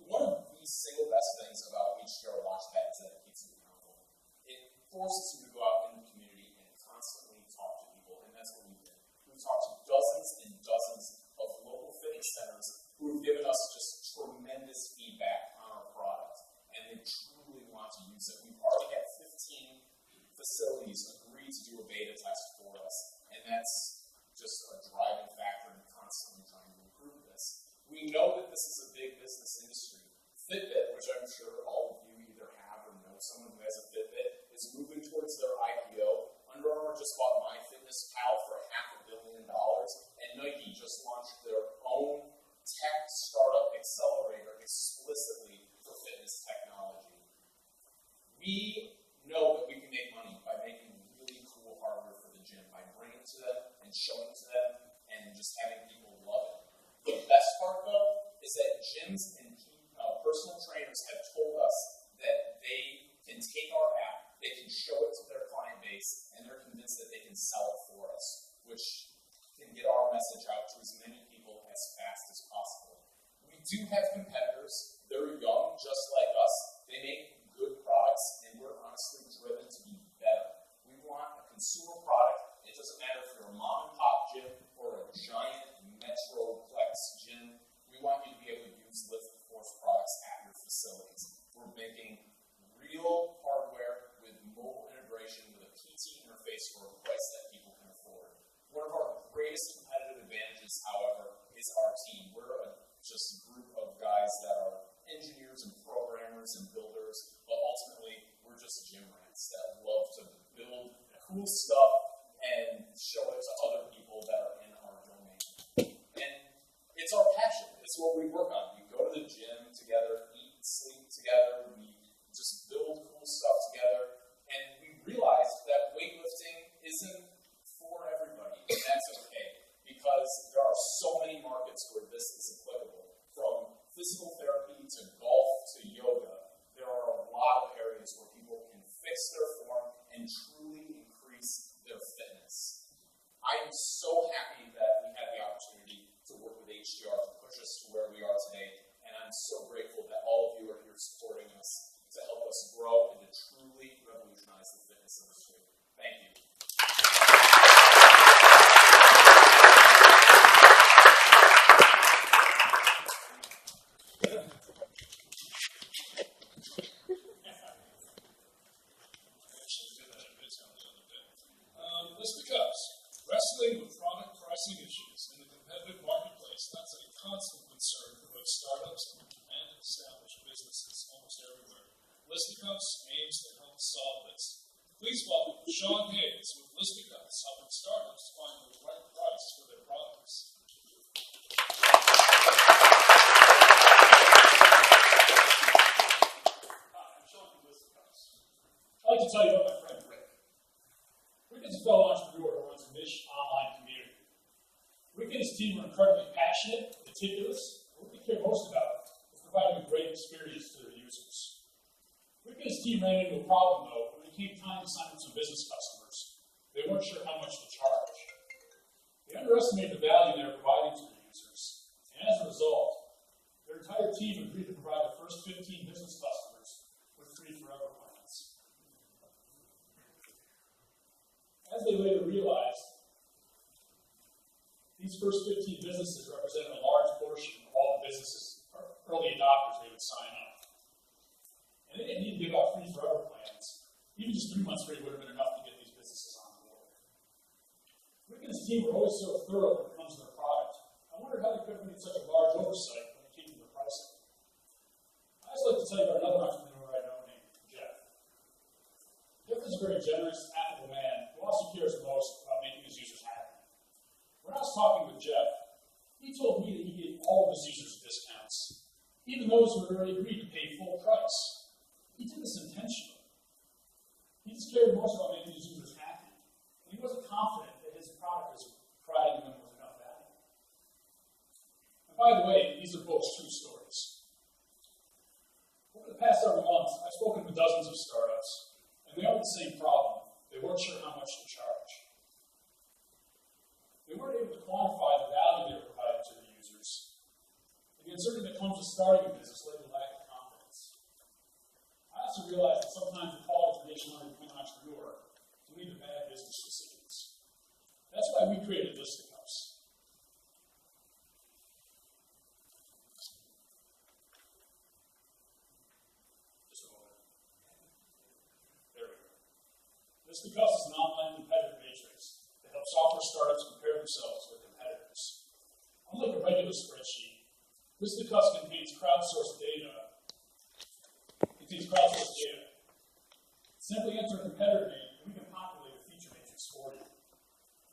[SPEAKER 17] One of the single best things about HTR LaunchPad is that it keeps you accountable. It forces you to go out in the community and constantly talk to people, and that's what we did. We've talked to dozens and dozens of local fitness centers who have given us just tremendous feedback on our product, and they truly want to use it. We've already had 15 facilities agree to do a beta test for us, and that's just a driving factor in constantly trying to improve this. We know that this is a big business industry. Fitbit, which I'm sure all of you either have or know someone who has a Fitbit, is moving towards their IPO. Under Armour just bought MyFitnessPal for $500 million, and Nike just launched their own tech startup accelerator explicitly for fitness technology. We know that we can make money by making really cool hardware for the gym, by bringing it to them and showing it to them and just having people love it. The best part, though, is that gyms and personal trainers have told us that they can take our app, they can show it to their client base, and they're convinced that they can sell it for us, which can get our message out to as many people as fast as possible. We do have competitors. They're young, just like us. They make good products, and we're honestly driven to be better. We want a consumer product. It doesn't matter if you're a mom-and-pop gym or a giant metroplex gym. We want you to be able to use Lift the Force products at your facilities. We're making real hardware with mobile integration with a PT interface for a price that people can afford. One of our greatest competitive advantages, however, is our team. We're just a group of guys that are engineers and programmers and builders, but ultimately we're just gym rats that love to build cool stuff and show it to other people that are in our domain. And it's our passion. It's what we work on. We go to the gym together, eat, sleep together, we just build cool stuff together, and we realize that weightlifting isn't for everybody, and that's okay, because there are so many markets where this is applicable. From physical therapy to golf to yoga, there are a lot of areas where people can fix their form and truly increase their fitness. I am so happy that we had the opportunity to work with HTR to push us to where we are today, and I'm so grateful that all of you are here supporting us to help us grow and to truly revolutionize the fitness industry. Thank you.
[SPEAKER 14] Just because wrestling with product pricing issues in the competitive marketplace, that's a constant concern for both startups and established businesses almost everywhere. Listicuffs aims to help solve this. Please welcome Sean Hayes with Listicuffs, helping startups find the right price for their products.
[SPEAKER 18] Hi, I'm Sean from Listicuffs. I'd like to tell you about my friend Rick. Rick is a fellow entrepreneur who runs a niche online community. Rick and his team are incredibly passionate, meticulous, and what they care most about is providing a great experience to their users. Rick and his team ran into a problem, though, when it came time to sign up some business customers. They weren't sure how much to charge. They underestimated the value they were providing to their users, and as a result, their entire team agreed to provide the first 15 business customers with These first 15 businesses represent a large portion of all the businesses, early adopters they would sign up. And they didn't need to give out free forever plans. Even just 3 months free would have been enough to get these businesses on board. Rick and his team were always so thorough when it comes to their product. I wondered how they could have made such a large oversight when it came to their pricing. I also like to tell you about another entrepreneur I know named Jeff. Jeff is a very generous, affable man who also cares most about making his users happy. When I was talking with Jeff, he told me that he gave all of his users discounts, even those who had already agreed to pay full price. He did this intentionally. He just cared most about making his users happy, and he wasn't confident that his product was providing them with enough value. And by the way, these are both true stories. Over the past several months, I've spoken with dozens of startups, and they all have the same problem. They weren't sure how much to charge. They weren't able to quantify the value they were providing to their users. And the uncertainty that comes with starting a business led to lack of confidence. I also realized that sometimes the call to information on becoming an entrepreneur can lead to bad business decisions. That's why we created Listicuffs. Just a moment. There we go. Listicuffs is an online competitive matrix that helps software startups compare themselves with competitors. Unlike a regular spreadsheet, Listicuffs contains crowdsourced data. Simply enter a competitor name, and we can populate a feature matrix for you.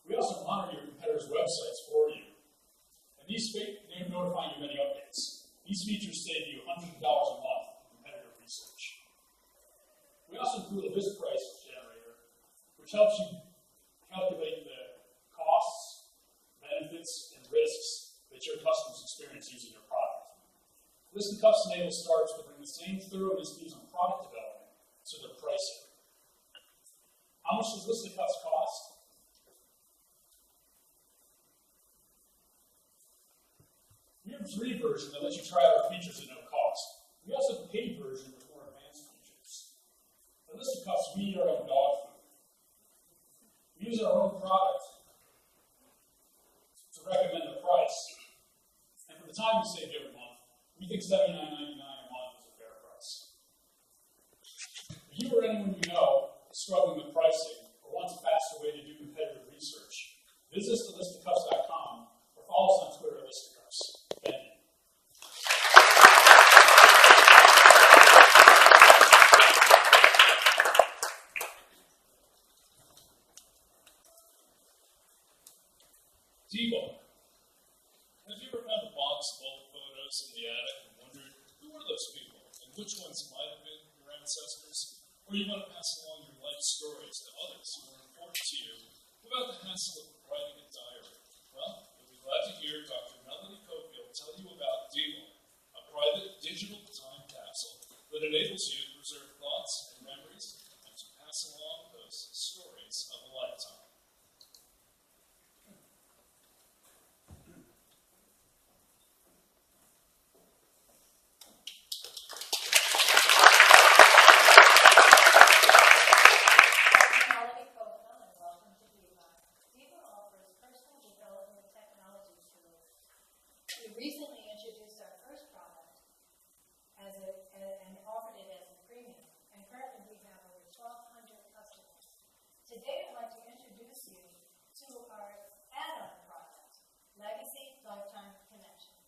[SPEAKER 18] We also monitor your competitors' websites for you. And these notify you of any updates. These features save you $100 a month in competitor research. We also include a list price generator, which helps you calculate the costs, benefits, and risks that your customers experience using your product. Listicuffs enable startups to bring the same thoroughness used on product development to their pricing. How much does Listicuffs cost? We have a free version that lets you try out our features at no cost. We also have a paid version with more advanced features. At Listicuffs, we eat our own dog food. We use our own product to recommend the price. And for the time we save every month, we think $79.99 a month is a fair price. If you or anyone you know is struggling with pricing or wants a faster way to do competitive research, visit us at listicuffs.com or follow us on Twitter at Listicuffs. Thank you.
[SPEAKER 14] Debo. Have you ever found a box of old photos in the attic and wondered who were those people and which ones might have been your ancestors? Or you want to pass along your life stories to others who are important to you without the hassle of writing a diary? Well, you'll be glad to hear Dr. Melanie Cofield tell you about Debo, a private digital time capsule that enables you to preserve thoughts and memories and to pass along those stories of a lifetime.
[SPEAKER 2] Recently introduced our first product and offered it as a premium, and currently we have over 1,200 customers. Today I'd like to introduce you to our add-on product, Legacy Lifetime Connections.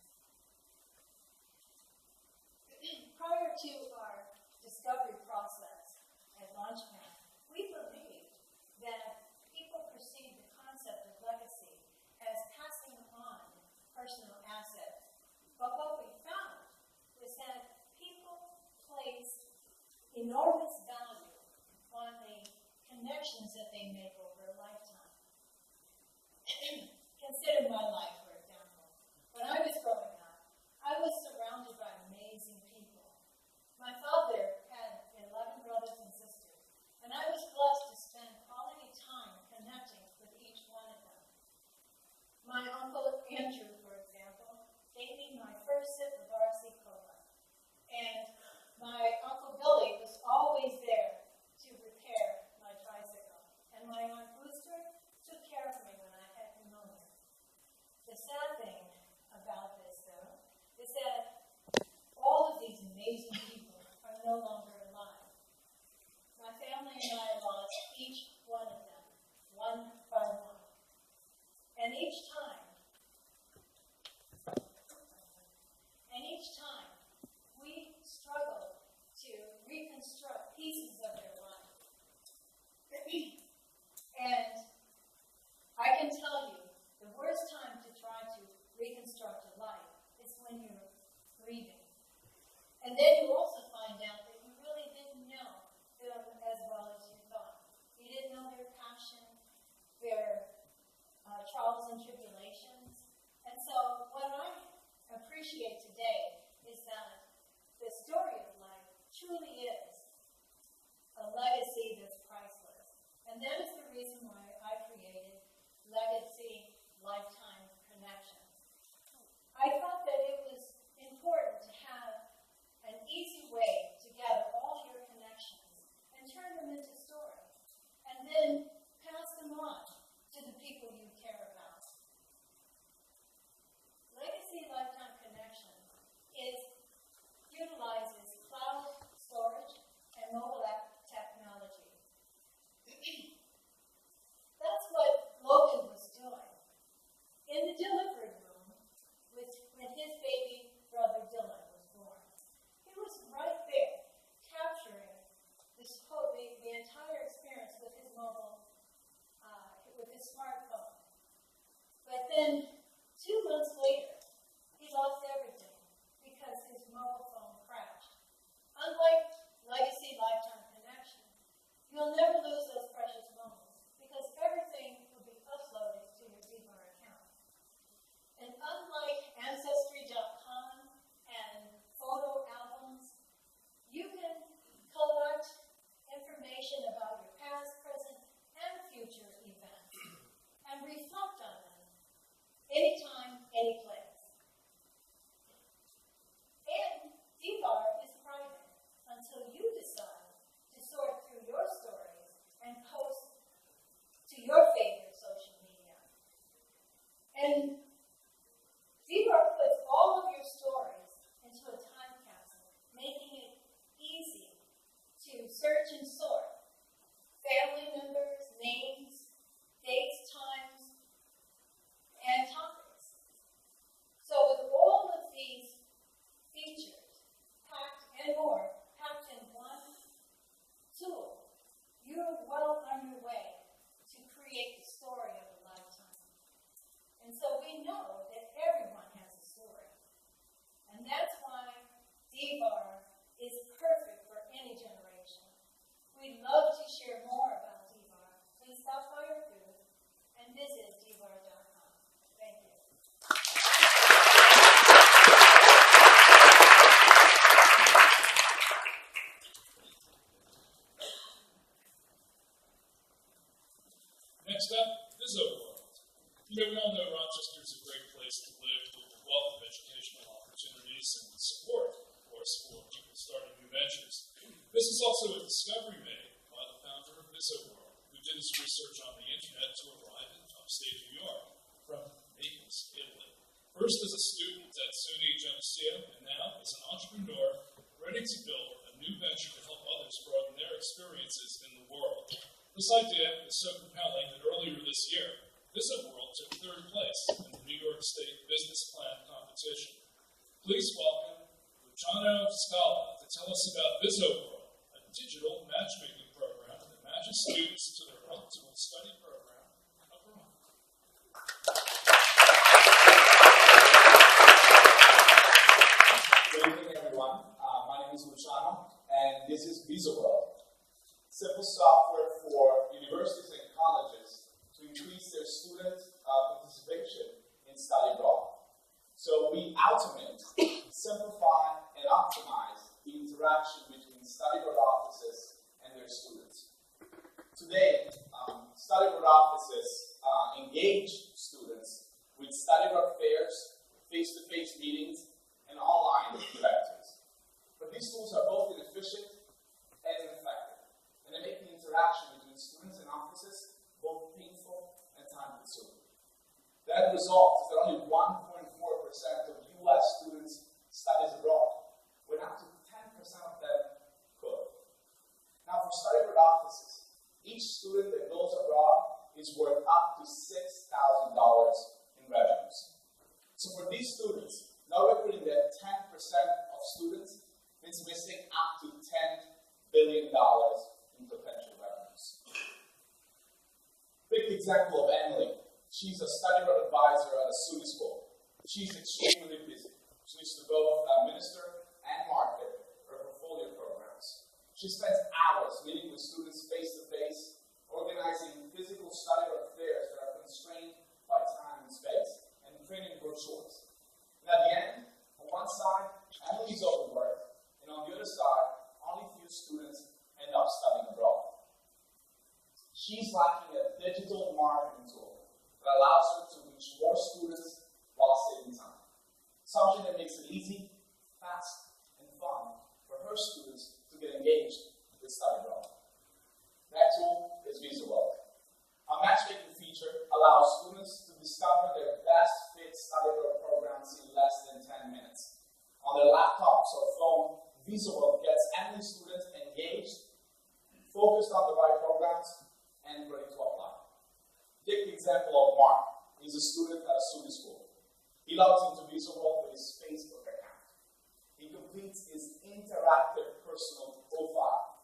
[SPEAKER 2] Prior to our discovery process at LaunchPad, we believed that people perceived the concept of legacy as passing on personal assets. But what we found was that people placed enormous value on the connections that they make over a lifetime. Consider my life, for example. When I was growing up, I was surrounded by amazing people. My father had 11 brothers and sisters, and I was blessed to spend quality time connecting with each one of them. My uncle Andrew, for example, gave me my first sip of RC Cola. And my Uncle Billy was always there to repair my tricycle. And my Aunt Booster took care of me when I had pneumonia.
[SPEAKER 19] And then you also find out that you really didn't know them as well as you thought. You didn't know their passion, their trials and tribulations. And so what I appreciate today is that the story of life truly is a legacy that's priceless. And that is the reason why I created Legacy Lifetime Connections. I thought that it was important to have an easy way to gather all your connections and turn them into stories, and then pass them on to the people you care about. Legacy Lifetime Connections utilizes cloud storage and mobile app technology. That's what Logan was doing in the delivery room when his baby brother Dylan was born. He was right there, capturing the entire experience with his with his smartphone. But then 2 months later, he lost everything because his mobile phone crashed. Unlike Legacy Lifetime Connection, you'll never lose those precious moments because everything will be uploaded to your DVAR account. And unlike Ancestry.com and photo albums, you can collect information about your past, present, and future events and reflect on them anytime, any place. And DVAR is private until you decide to sort through your stories and post to your favorite social media. And DVAR puts all of your stories into a time capsule, making it easy to search and sort family members, names, dates, times, and topics. So with all of these features packed and more packed in one tool, you're well on your way to create the story of a lifetime. And so we know that everyone has a story. And that's why DVAR is perfect for any generation. We'd love to share more about DVAR. Please stop by our booth and visit dvar.com. Thank you.
[SPEAKER 14] Next up, VisoWorld. We all know Rochester is a great place to live with a wealth of educational opportunities and support, of course, for people starting new ventures. This is also a discovery made by the founder of VisoWorld, who did his research on the internet to arrive in upstate New York from Naples, Italy. First as a student at SUNY Geneseo, and now as an entrepreneur ready to build a new venture to help others broaden their experiences in the world. This idea is so compelling that earlier this year, VisoWorld took 3rd place in the New York State Business Plan competition. Please welcome Luciano Scala to tell us about VisoWorld, a digital matchmaking program that matches students to their optimal study program abroad.
[SPEAKER 20] Good evening, everyone. My name is Luciano, and this is VisoWorld. Simple software for universities and colleges to increase their student participation in study abroad. So we automate, simplify, and optimize the interaction between study abroad offices and their students. Today, study abroad offices engage students with study abroad fairs, face-to-face meetings, and online directives. But these tools are both inefficient and ineffective, and they make the interaction between students and offices both painful and time-consuming. The end result is that only 1.4% of U.S. students studies abroad, when up to 10% of them could. Now, for study abroad offices, each student that goes abroad is worth up to $6,000 in revenues. So for these students, now recruiting that 10% of students means missing up to $10 billion in potential revenues. Big example of Emily. She's a study abroad advisor at a SUNY school. She's extremely busy. She needs to both minister and market She spends hours meeting with students face-to-face, organizing physical study affairs that are constrained by time and space, and creating brochures. And at the end, on one side, Emily's overworked, and on the other side, only few students end up studying abroad. She's lacking a digital marketing tool that allows her to reach more students while saving time. Something that makes it easy, fast, and fun for her students to get engaged with study abroad. That tool is VisaWorld. Our matchmaking feature allows students to discover their best fit study abroad programs in less than 10 minutes. On their laptops or phone, VisaWorld gets Emily students engaged, focused on the right programs, and ready to apply. Take the example of Mark. He's a student at a SUNY school. He logs into VisaWorld with his Facebook account. He completes his interactive personal profile.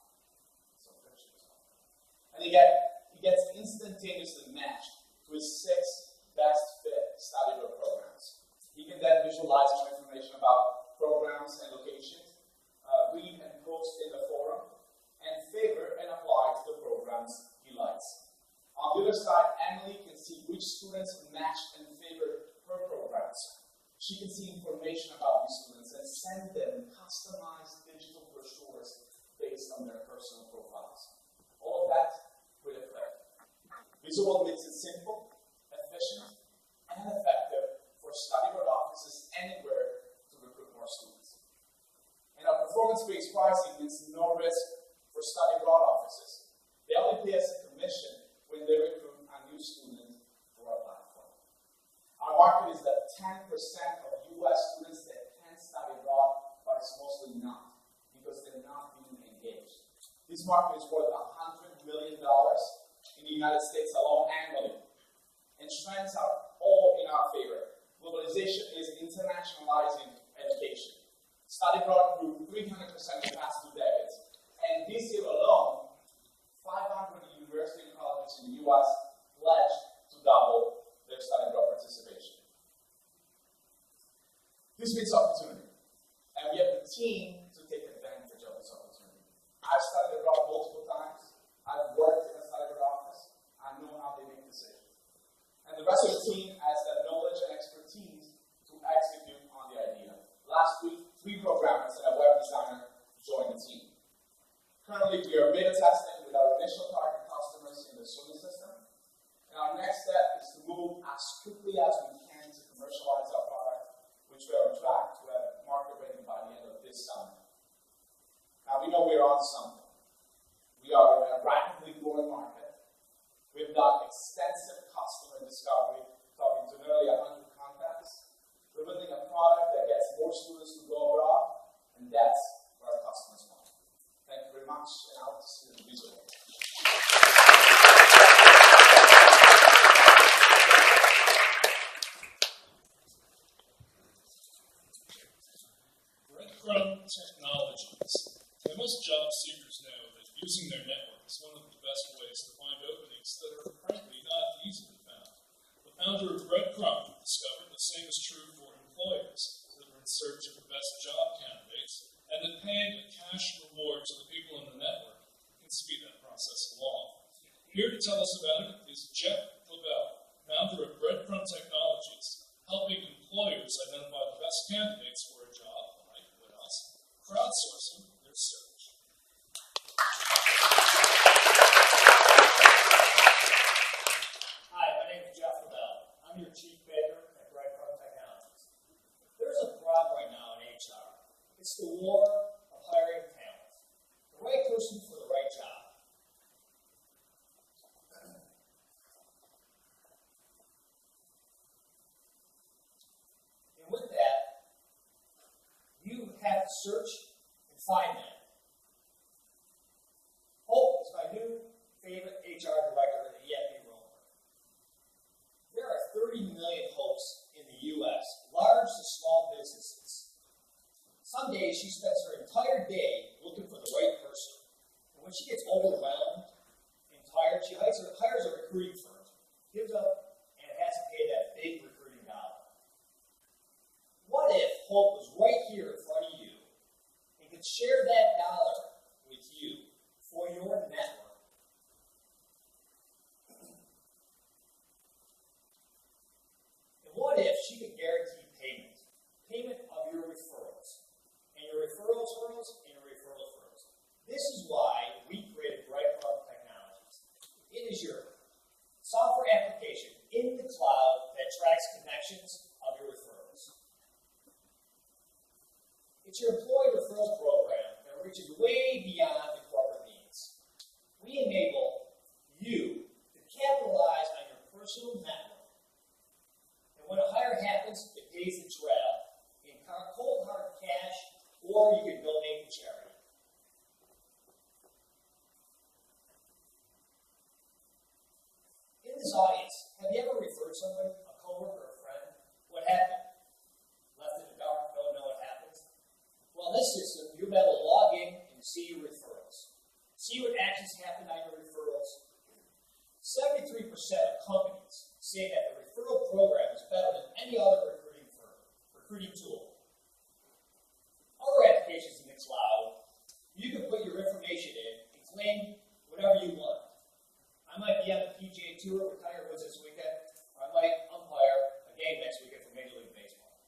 [SPEAKER 20] And he gets instantaneously matched to his 6 best fit study abroad programs. He can then visualize more information about programs and locations, read and post in the forum, and favor and apply to the programs he likes. On the other side, Emily can see which students match and favor her programs. She can see information about these students and send them customized digital brochures based on their personal profiles. All of that with a click. VisaWorld makes it simple, efficient, and effective for study abroad offices anywhere to recruit more students. And our performance-based pricing means no risk for study abroad offices. They only pay us a commission when they recruit a new student for our platform. Our market is that 10% of US students that can study abroad, but it's mostly not, because they're not being engaged. This market is worth $100 million in the United States alone annually. And trends are all in our favor. Globalization is internationalizing education. Study abroad grew 300% in the past 2 decades. And this year alone, 500 university and colleges in the US pledged to double their study abroad participation. This means opportunity. And we have the team to take advantage of this opportunity. I've studied abroad multiple times. I've worked in a study abroad office. I know how they make decisions. And the rest of the team has the knowledge and expertise to execute on the idea. Last week, 3 programmers and a web designer joined the team. Currently, we are beta testing with our initial target customers in the SUNY system. And our next step is to move as quickly as we can to commercialize our product, which we are on track to have market ready by the end of this summer. Now, we know we're on something. We are in a rapidly growing market. We've done extensive customer discovery, talking to nearly 100 contacts. We're building a product that gets more students to go abroad, and that's what our customers want. Thank you very much, and I hope to see you in the visual.
[SPEAKER 14] Breadcrumb Technologies. And most job seekers know that using their network is one of the best ways to find openings that are frankly not easily found. The founder of Breadcrumb discovered the same is true for employers that are in search of the best job candidates, and that paying a cash reward to the people in the network can speed that process along. Here to tell us about it is Jeff Clavel, founder of Breadcrumb Technologies, helping employers identify the best candidates for a job, like what else? Crowdsourcing their search.
[SPEAKER 21] Hi, my name is Jeff Clavel. I'm your chief baker at Breadcrumb Technologies. There's a problem right now in HR. It's the war of hiring talent. The right person for the right job. And with that, you have to search and find that. Hope is my new favorite HR director at EFP Romer. There are 30 million Hopes in the U.S., large to small businesses. Some days she spends her entire day looking for the right person. And when she gets overwhelmed and tired, she hires a recruiting firm, gives up, and has to pay that big recruiting dollar. What if Hope was right here in front of you and could share that dollar with you is why we created Breadcrumb Technologies. It is your software application in the cloud that tracks connections of your referrals. It's your employee referral program that reaches way beyond the corporate needs. We enable you to capitalize on your personal network. And when a hire happens, it pays the trail in cold hard cash, or you can donate to charity. In this audience, have you ever referred somebody, a coworker, a friend? What happened? Left in the dark, don't know what happened? Well, in this system, you'll be able to log in and see your referrals. See what actions happened on your referrals. 73% of companies say that the referral program is better than any other recruiting tool. Other applications in the cloud, you can put your information in and claim whatever you want. I might be on the PGA Tour with Tiger Woods this weekend, or I might umpire a game next weekend for Major League Baseball.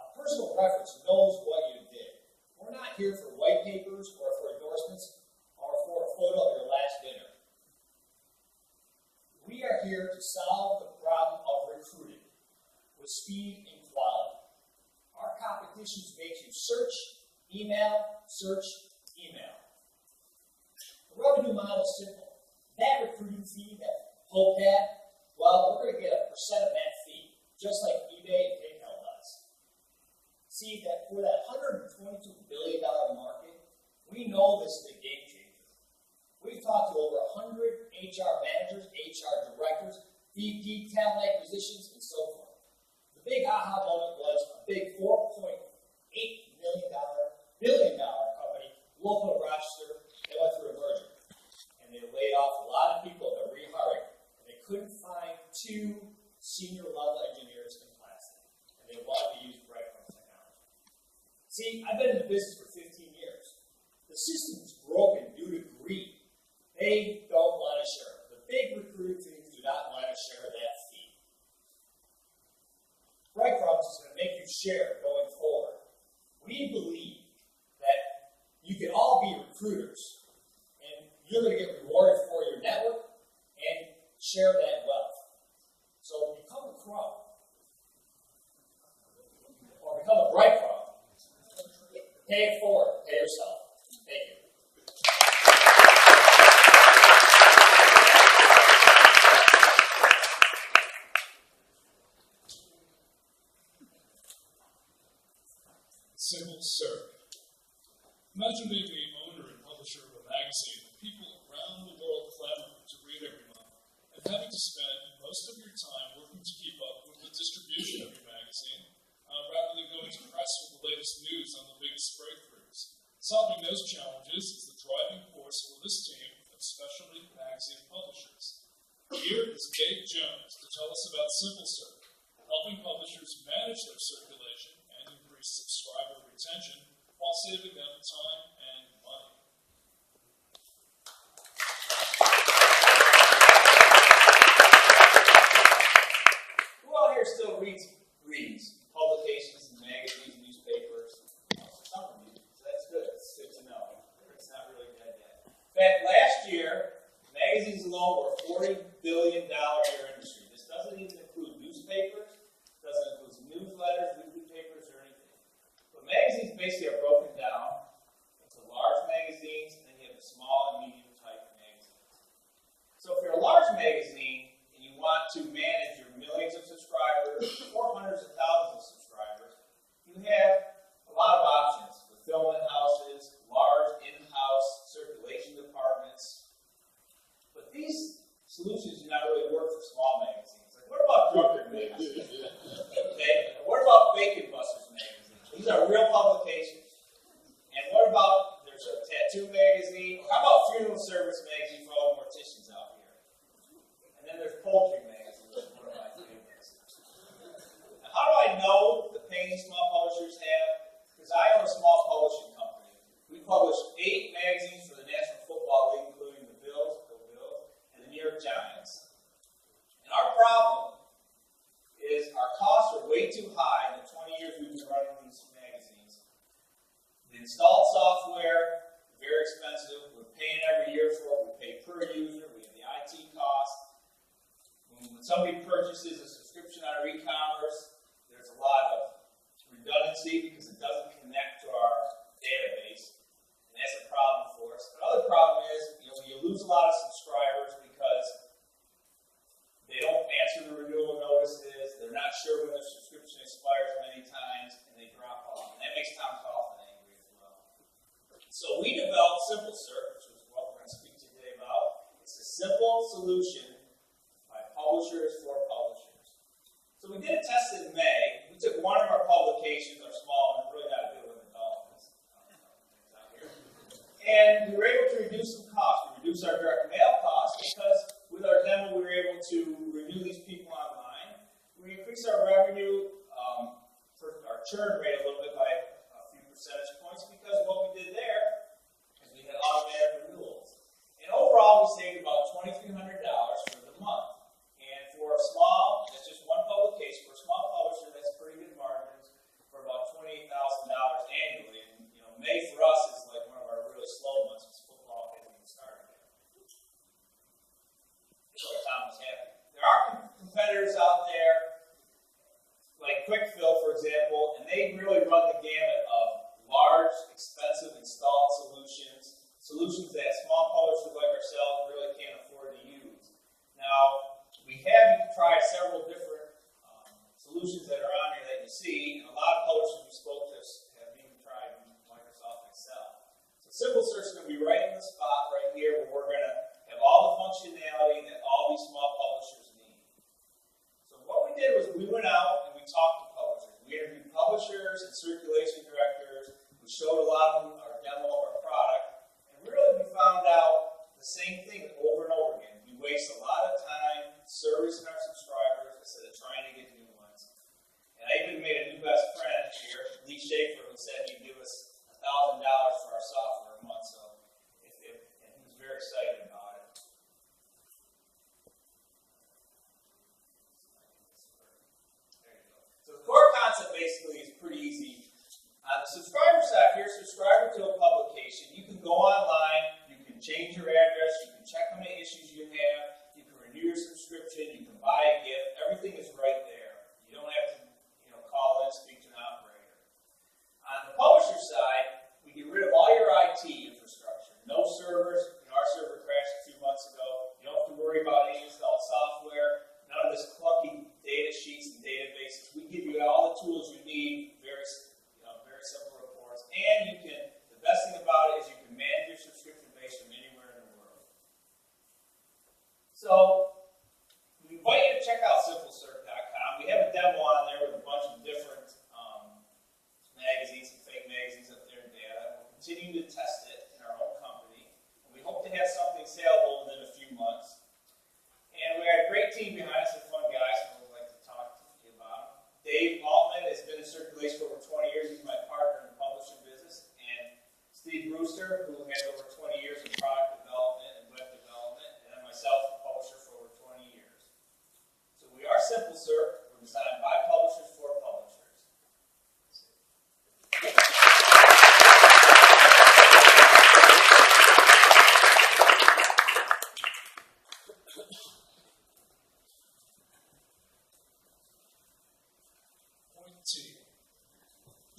[SPEAKER 21] A personal preference knows what you did. We're not here for white papers or for endorsements or for a photo of your last dinner. We are here to solve the problem of recruiting with speed and quality. Our competition makes you search, email, search, email. The revenue model is simple. That recruiting fee that Hope had, well, we're going to get a percent of that fee, just like eBay and PayPal does. See, that for that $122 billion market, we know this is a game changer. We've talked to over 100 HR managers, HR directors, VP, talent acquisitions, and so forth. The big aha moment was a big $4.8 billion company, local to Rochester, that went through a merger. And they laid off a lot of people that were rehiring. And they couldn't find 2 senior level engineers in plastic. And they wanted to use Breadcrumb technology. See, I've been in the business for 15 years. The system is broken due to greed. They don't want to share. The big recruiting teams do not want to share that fee. Breadcrumbs is going to make you share going forward. We believe that you can all be recruiters, and you're going to get rewarded for your network and share that wealth. So become a crumb, or become a breadcrumb. Pay it forward. Pay yourself. Thank you.
[SPEAKER 14] Simple serve. Imagine being the owner and publisher of a magazine that people around the world clamor to read every month, and having to spend most of your time working to keep up with the distribution of your magazine, rather than going to press with the latest news on the biggest breakthroughs. Solving those challenges is the driving force for this team of specialty magazine publishers. Here is Dave Jones to tell us about SimpleServe, helping publishers manage their circulation and increase subscriber retention while saving them time and money.
[SPEAKER 21] Who out here still reads publications, magazines, newspapers? Some of you. So that's good. It's good to know. It's not really dead yet. In fact, last year, magazines alone were a $40 billion year industry. This doesn't even include newspapers, doesn't include newsletters, weekly papers, or anything. But magazines basically are broken down into large magazines, and then you have the small and medium type magazines. So if you're a large magazine and you want to manage your millions of subscribers or hundreds of thousands of subscribers, you have a lot of options. Fulfillment houses, large in-house circulation departments. But these solutions do not really work for small magazines. Like, what about Drucker magazine? Okay. What about Bacon Busters magazine? These are real publications. And what about, there's a tattoo magazine. How about Funeral Service magazine for all the morticians out here? And then there's Poultry magazine, which is one of my favorites. Now, how do I know the pain small publishers have? Because I own a small publishing company. We publish 8 magazines for the National Football League, including the Bills, and the New York Giants. And our problem is our costs are way too high in the 20 years we've been running these magazines. The installed software, very expensive. per user, we have the IT cost. When somebody purchases a subscription on our e-commerce, there's a lot of redundancy because it doesn't connect to our database, and that's a problem for us. Another problem is, you lose a lot of subscribers because they don't answer the renewal notices, they're not sure when their subscription expires many times, and they drop off. And that makes Tom Kaufman angry as well. So we developed Simple Search, which is what we're going to speak today about. It's a simple solution by publishers for publishers. So we did a test in May. We took one of our publications, our small one, really not a good one, the Dolphins, and we were able to reduce some costs. We reduced our direct mail costs because with our demo we were able to renew these people online. We increased our revenue, our churn rate a little bit by a few percentage points because what we did there is we had automatic renewals. And overall we saved about $2,300 for the month. And for a small, it's just one publication, for a small publisher, that's pretty good margins for about $28,000 annually. And May for us is like one of our really slow months because football hasn't even started yet. So Tom was happy. There are competitors out there, like QuickFill, for example, and they really run the gamut of large, expensive installed solutions that small publishers like ourselves really can't afford to use. Now, we have tried several different solutions that are on here that you see, and a lot of publishers we spoke to have even tried Microsoft Excel. So Simple Search is going to be right in the spot right here where we're going to have all the functionality that all these small publishers need. So what we did was we went out and we talked to publishers. We interviewed publishers and circulation directors. We showed a lot of them our demo of our product, and really we found out the same thing over and over again. We waste a lot of time servicing our subscribers instead of trying to get new ones. And I even made a new best friend here, Lee Schaefer, who said he'd give us $1,000 for our software a month. So and he was very excited about it. There you go. So the core concept basically is pretty easy. On the subscriber side, if you're a subscriber to a publication, you can go online, you can change your address, you can check how many issues you have, you can renew your subscription, you can buy a gift, everything is right there. You don't have to call in, speak to an operator. On the publisher side, we get rid of all your IT infrastructure. No servers. Our server crashed a few months ago. You don't have to worry about any installed software. None of this clunky data sheets and databases. We give you all the tools you need, very simple reports. And the best thing about it is you can manage your subscription base from anywhere in the world. So, we invite you to check out simplecert.com. We have a demo on there with a bunch of different magazines and fake magazines up there in data. We'll continue to test it in our own company. And we hope to have something saleable within a few months. And we got a great team behind us, some fun guys who would like to talk to you about. Dave Altman has been in circulation for over 20 years. He's my partner in the publishing business. And Steve Brewster, who has over 20 years of product development and web development. And then myself, a publisher for over 20 years. So we are Simple Search. We're designed by publishers for publishers.
[SPEAKER 14] Point T.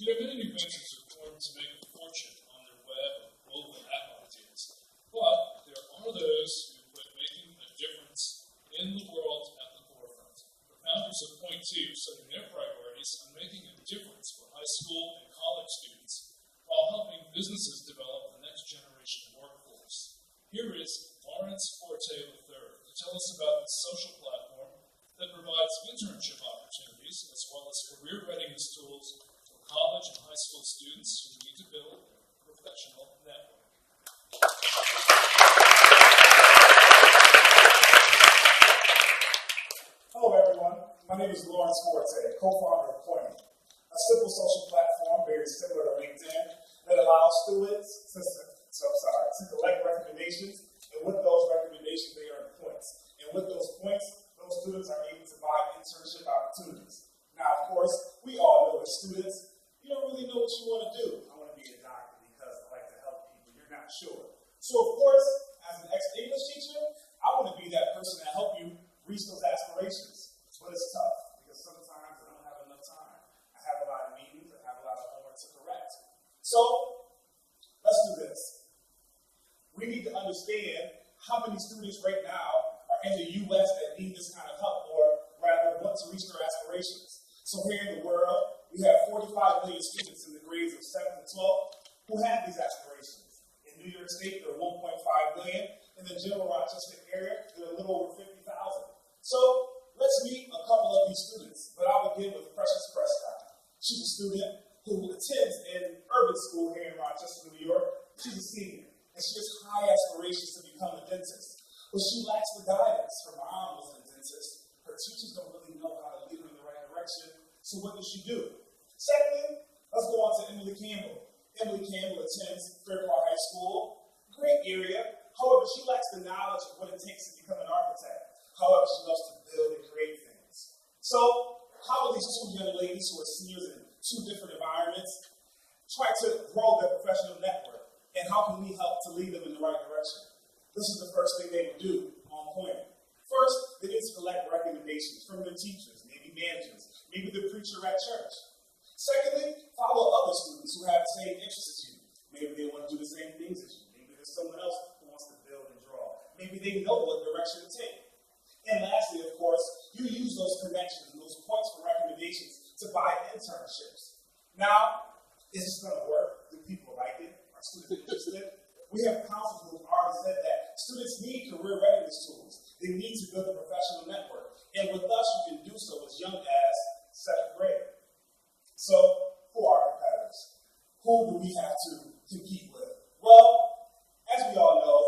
[SPEAKER 14] Many inventors are going to make a fortune on their web and mobile app ideas, but there are those who put making a difference in the world at the forefront. The founders of Point T are setting their priorities on making a difference for high school and college students while helping businesses develop the next generation workforce. Here is Lawrence Forte III to tell us about the social platform that provides internship opportunities as well as career readiness tools for college and high school students who need to build their professional network.
[SPEAKER 16] Hello, everyone. My name is Lawrence Forte, co-founder of Point, a simple social platform very similar to LinkedIn that allows students to collect recommendations, and with those recommendations, they earn points. And with those points, those students are able to buy internship opportunities. Now, of course, we all know as students, you don't really know what you want to do. I want to be a doctor because I like to help people. You're not sure. So, of course, as an ex-English teacher, I want to be that person that help you reach those aspirations. But it's tough because sometimes I don't have enough time. I have a lot of meetings, I have a lot of homework to correct. So let's do this. We need to understand how many students right now are in the U.S. that need this kind of help, or rather want to reach their aspirations. So here in the world, we have 45 million students in the grades of 7 to 12 who have these aspirations. In New York State, there are 1.5 million. In the general Rochester area, there are a little over 50,000. So let's meet a couple of these students, but I'll begin with Precious Prescott. She's a student who attends an urban school here in Rochester, New York. She's a senior, and she has high aspirations to become a dentist. But she lacks the guidance. Her mom was a dentist. Her teachers don't really know how to lead her in the right direction. So what does she do? Secondly, let's go on to Emily Campbell. Emily Campbell attends Fairpark High School. Great area. However, she lacks the knowledge of what it takes to become an architect. However, she loves to build and create things. So, how will these two young ladies who are seniors in two different environments try to grow their professional network? And how can we help to lead them in the right direction? This is the first thing they would do on point. First, they need to collect recommendations from their teachers, maybe managers, maybe the preacher at church. Secondly, follow other students who have the same interests as you. Maybe they want to do the same things as you. Maybe there's someone else who wants to build and draw. Maybe they know what direction to take. And lastly, of course, you use those connections and those points for recommendations to buy internships. Now, is this going to work? Do people like it? Are students interested? We have counselors who have already said that students need career readiness tools. They need to build a professional network. And with us, you can do so as young as 7th grade. So, who are our competitors? Who do we have to compete with? Well, as we all know,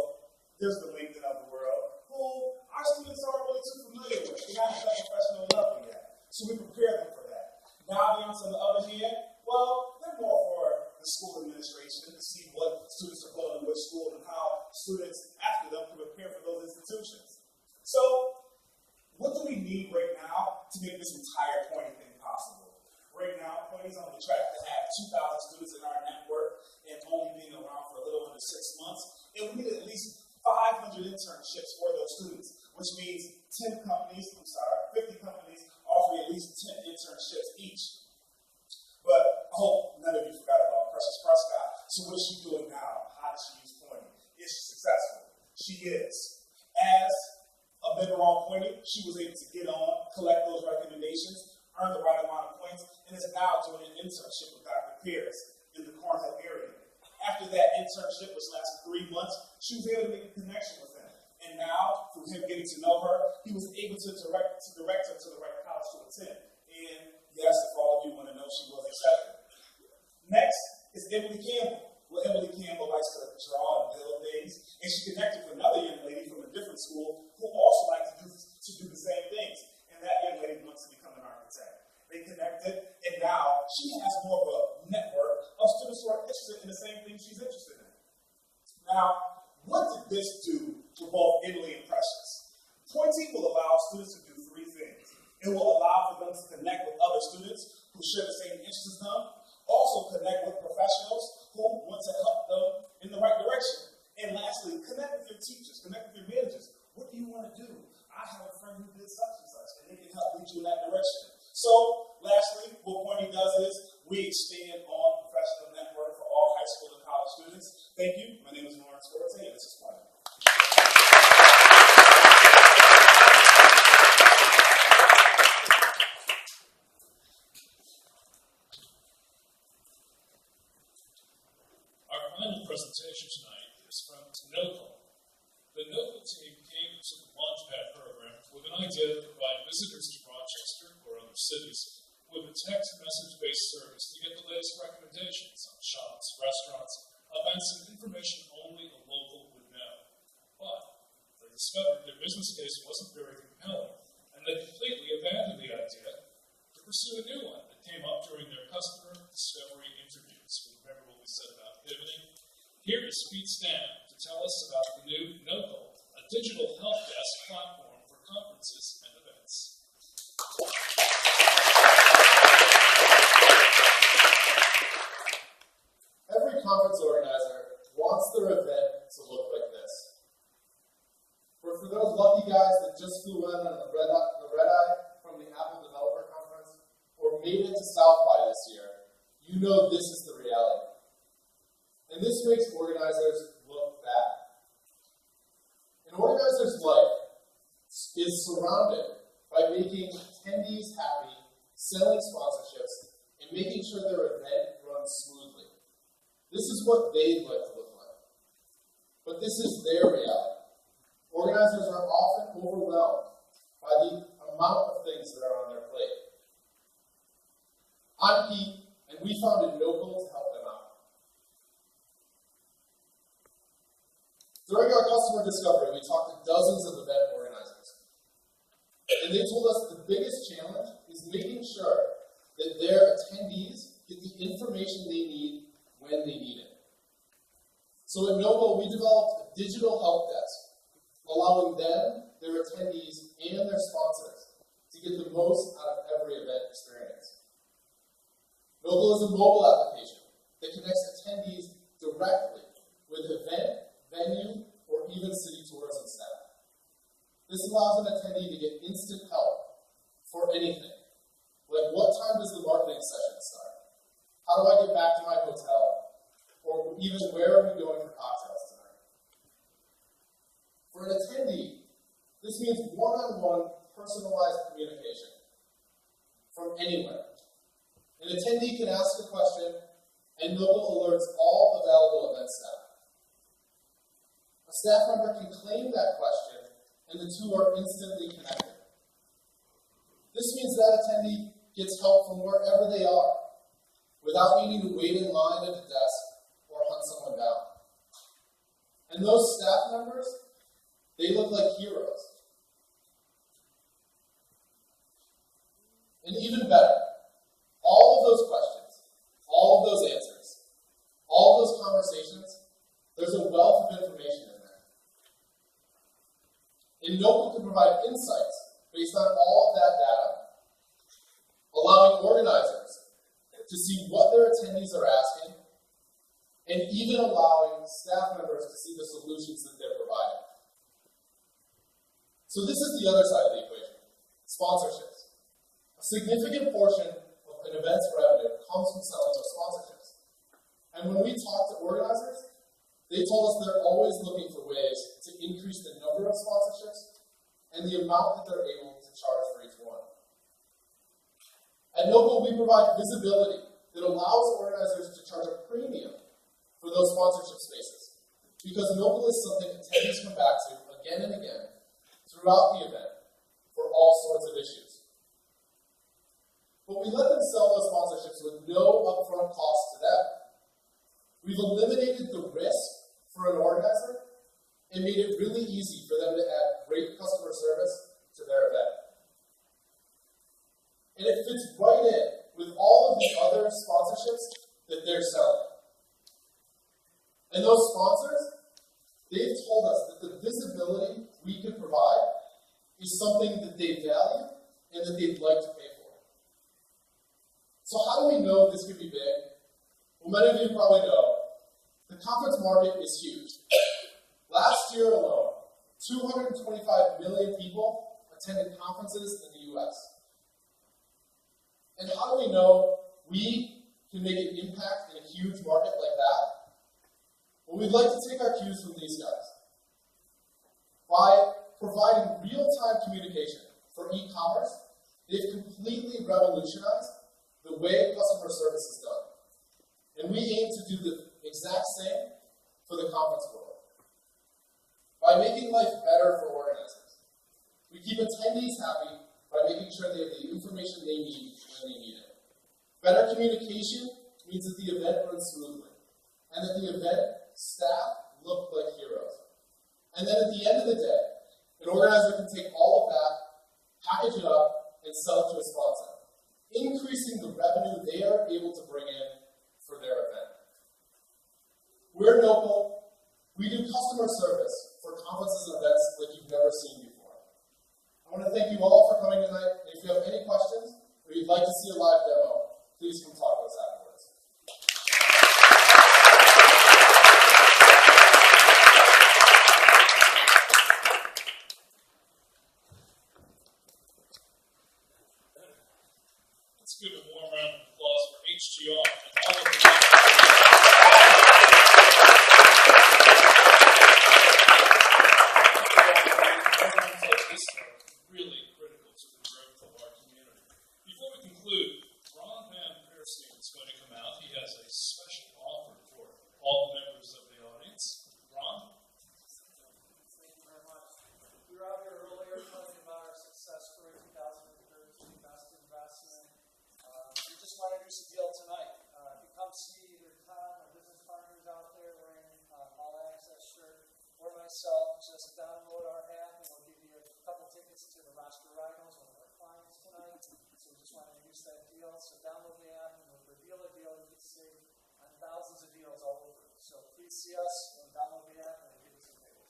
[SPEAKER 16] there's the LinkedIn of the world, who our students aren't really too familiar with. They're not at that professional level yet. So we prepare them for that. Naviance, on the other hand, well, they're more for the school administration to see what students are going to which school and how students after them can prepare for those institutions. So, what do we need right now to make this entire pointing thing possible? Right now, Pointy's on the track to have 2,000 students in our network and only being around for a little under 6 months. And we need at least 500 internships for those students, which means 50 companies offering at least 10 internships each. But I hope none of you forgot about Precious Prescott. So what is she doing now? How does she use Pointy? Is she successful? She is. As a member on Pointy, she was able to get on, collect those recommendations, earn the right amount of points, and is now doing an internship with Dr. Pierce in the Cornell area. After that internship, which lasted 3 months, she was able to make a connection with him. And now, through him getting to know her, he was able to direct her to the right college to attend. And yes, if all of you want to know, she was accepted. Next is Emily Campbell. Well, Emily Campbell likes to draw and build things, and she connected with another young lady from a different school who also liked to do the same things. And that young lady wants to become an architect. They connected, and now she has more of a network of students who are interested in the same thing she's interested in. Now, what did this do for both Emily and Precious? Pointy will allow students to do 3 things. It will allow for them to connect with other students who share the same interests as them, also connect with professionals who want to help them in the right direction. And lastly, connect with your teachers, connect with your managers. What do you want to do? I have a friend who did such and such, and they can help lead you in that direction. So, lastly, what Pointy does is we expand on professional network for all high school and college students. Thank you. My name is Lawrence Forte, and this is Pointy.
[SPEAKER 14] Our final presentation tonight is from NOCO. The NOCO team came to the LaunchPad program with an idea to provide visitors to Rochester or other cities with a text message-based service to get the latest recommendations on shops, restaurants, events, and information only a local would know. But they discovered their business case wasn't very compelling, and they completely abandoned the idea to pursue a new one that came up during their customer discovery interviews. Remember what we said about pivoting? Here is Pete Stam to tell us about the new NOCO, a digital help desk platform for conferences and events.
[SPEAKER 3] Every conference organizer wants their event to look like this.
[SPEAKER 20] the lucky guys that just flew in on the red eye from the Apple Developer Conference or made it to South by this year, you know this is the reality. And this makes organizers look bad. An organizer's life is surrounded by making attendees happy, selling sponsorships, and making sure their event runs smoothly. This is what they'd like to look like. But this is their reality. Organizers are often overwhelmed by the amount of things that are on their plate. I'm Pete, and we founded Noble to help them out. During our customer discovery, we talked to dozens of event organizers. And they told us the biggest challenge is making sure that their attendees get the information they need when they need it. So at Noble, we developed a digital help desk, allowing them, their attendees, and their sponsors to get the most out of every event experience. Noble is a mobile application that connects attendees directly with event, venue, or even city tourism staff. This allows an attendee to get instant help for anything. Like, what time does the marketing session start? How do I get back to my hotel? Or even, where are we going for cocktails tonight? For an attendee, this means one-on-one personalized communication from anywhere. An attendee can ask a question, and Noble alerts all available event staff. A staff member can claim that question, and the two are instantly connected. This means that attendee gets help from wherever they are, without needing to wait in line at a desk or hunt someone down. And those staff members, they look like heroes. And even better, all of those questions, all of those answers, all of those conversations, there's a wealth of information in there. And Noble can provide insights based on all of that data, allowing organizers to see what their attendees are asking, and even allowing staff members to see the solutions that they're providing. So this is the other side of the equation, sponsorships. A significant portion of an event's revenue comes from selling those sponsorships. And when we talk to organizers, they told us they're always looking for ways to increase the number of sponsorships and the amount that they're able to charge for each one. At Noble, we provide visibility that allows organizers to charge a premium for those sponsorship spaces, because Noble is something attendees come back to again and again throughout the event for all sorts of issues. But we let them sell those sponsorships with no upfront cost to them. We've eliminated the risk for an organizer and made it really easy for them to add great customer service to their event. And it fits right in with all of the other sponsorships that they're selling. And those sponsors, they've told us that the visibility we can provide is something that they value and that they'd like to pay for. So how do we know this could be big? Well, many of you probably know the conference market is huge. Last year alone, 225 million people attended conferences in the US. And how do we know we can make an impact in a huge market like that? Well, we'd like to take our cues from these guys. By providing real-time communication for e-commerce, they've completely revolutionized the way customer service is done. And we aim to do the exact same for the conference world. By making life better for organizers, we keep attendees happy by making sure they have the information they need when they need it. Better communication means that the event runs smoothly, and that the event staff look like heroes. And then at the end of the day, an organizer can take all of that, package it up, and sell it to a sponsor, increasing the revenue they are able to bring in for their event. We're Noble. We do customer service for conferences and events like you've never seen before. I want to thank you all for coming tonight. And if you have any questions or you'd like to see a live demo, please come talk to us afterwards.
[SPEAKER 16] see us, you want to download the app, and give us some favors.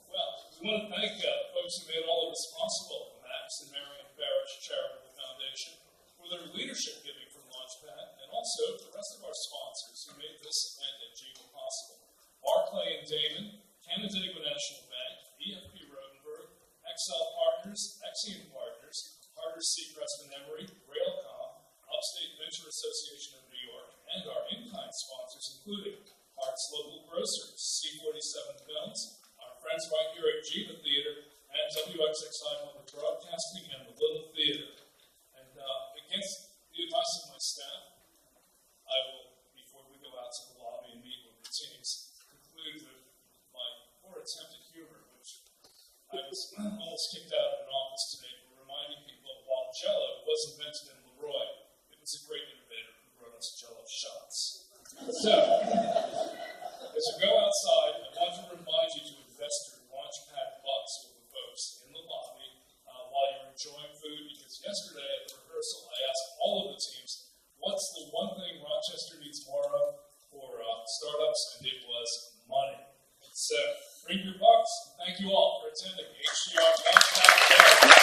[SPEAKER 14] Well, we want to thank folks who made all of this possible, the Max and Marion Parish Charitable Foundation, for their leadership giving from LaunchPad, and also the rest of our sponsors who made this event at GEVA possible. Barclay and Damon, Canandaigua National Bank, EFP Rodenberg, Excel Partners, Exium Partners, Carter Seacrest and Emory, Railcom, Upstate Venture Association of New York, and our in-kind sponsors, including Hart's Local Grocers, C47 Films, our friends right here at GEVA Theater, and WXXI Public Broadcasting, and the Little Theater. And against the advice of my staff, I will, before we go out to the lobby and meet with the teams, conclude with my poor attempt at humor, which I was almost kicked out of an office today for reminding people while Jell-O was invented in Leroy, it was a great innovator who brought us Jell-O shots. So, as you go outside, I want to remind you to invest your LaunchPad bucks with the folks in the lobby while you're enjoying food, because yesterday at the rehearsal I asked all of the teams, what's the one thing Rochester needs more of for startups, and it was money. So, bring your bucks. Thank you all for attending HTR LaunchPad.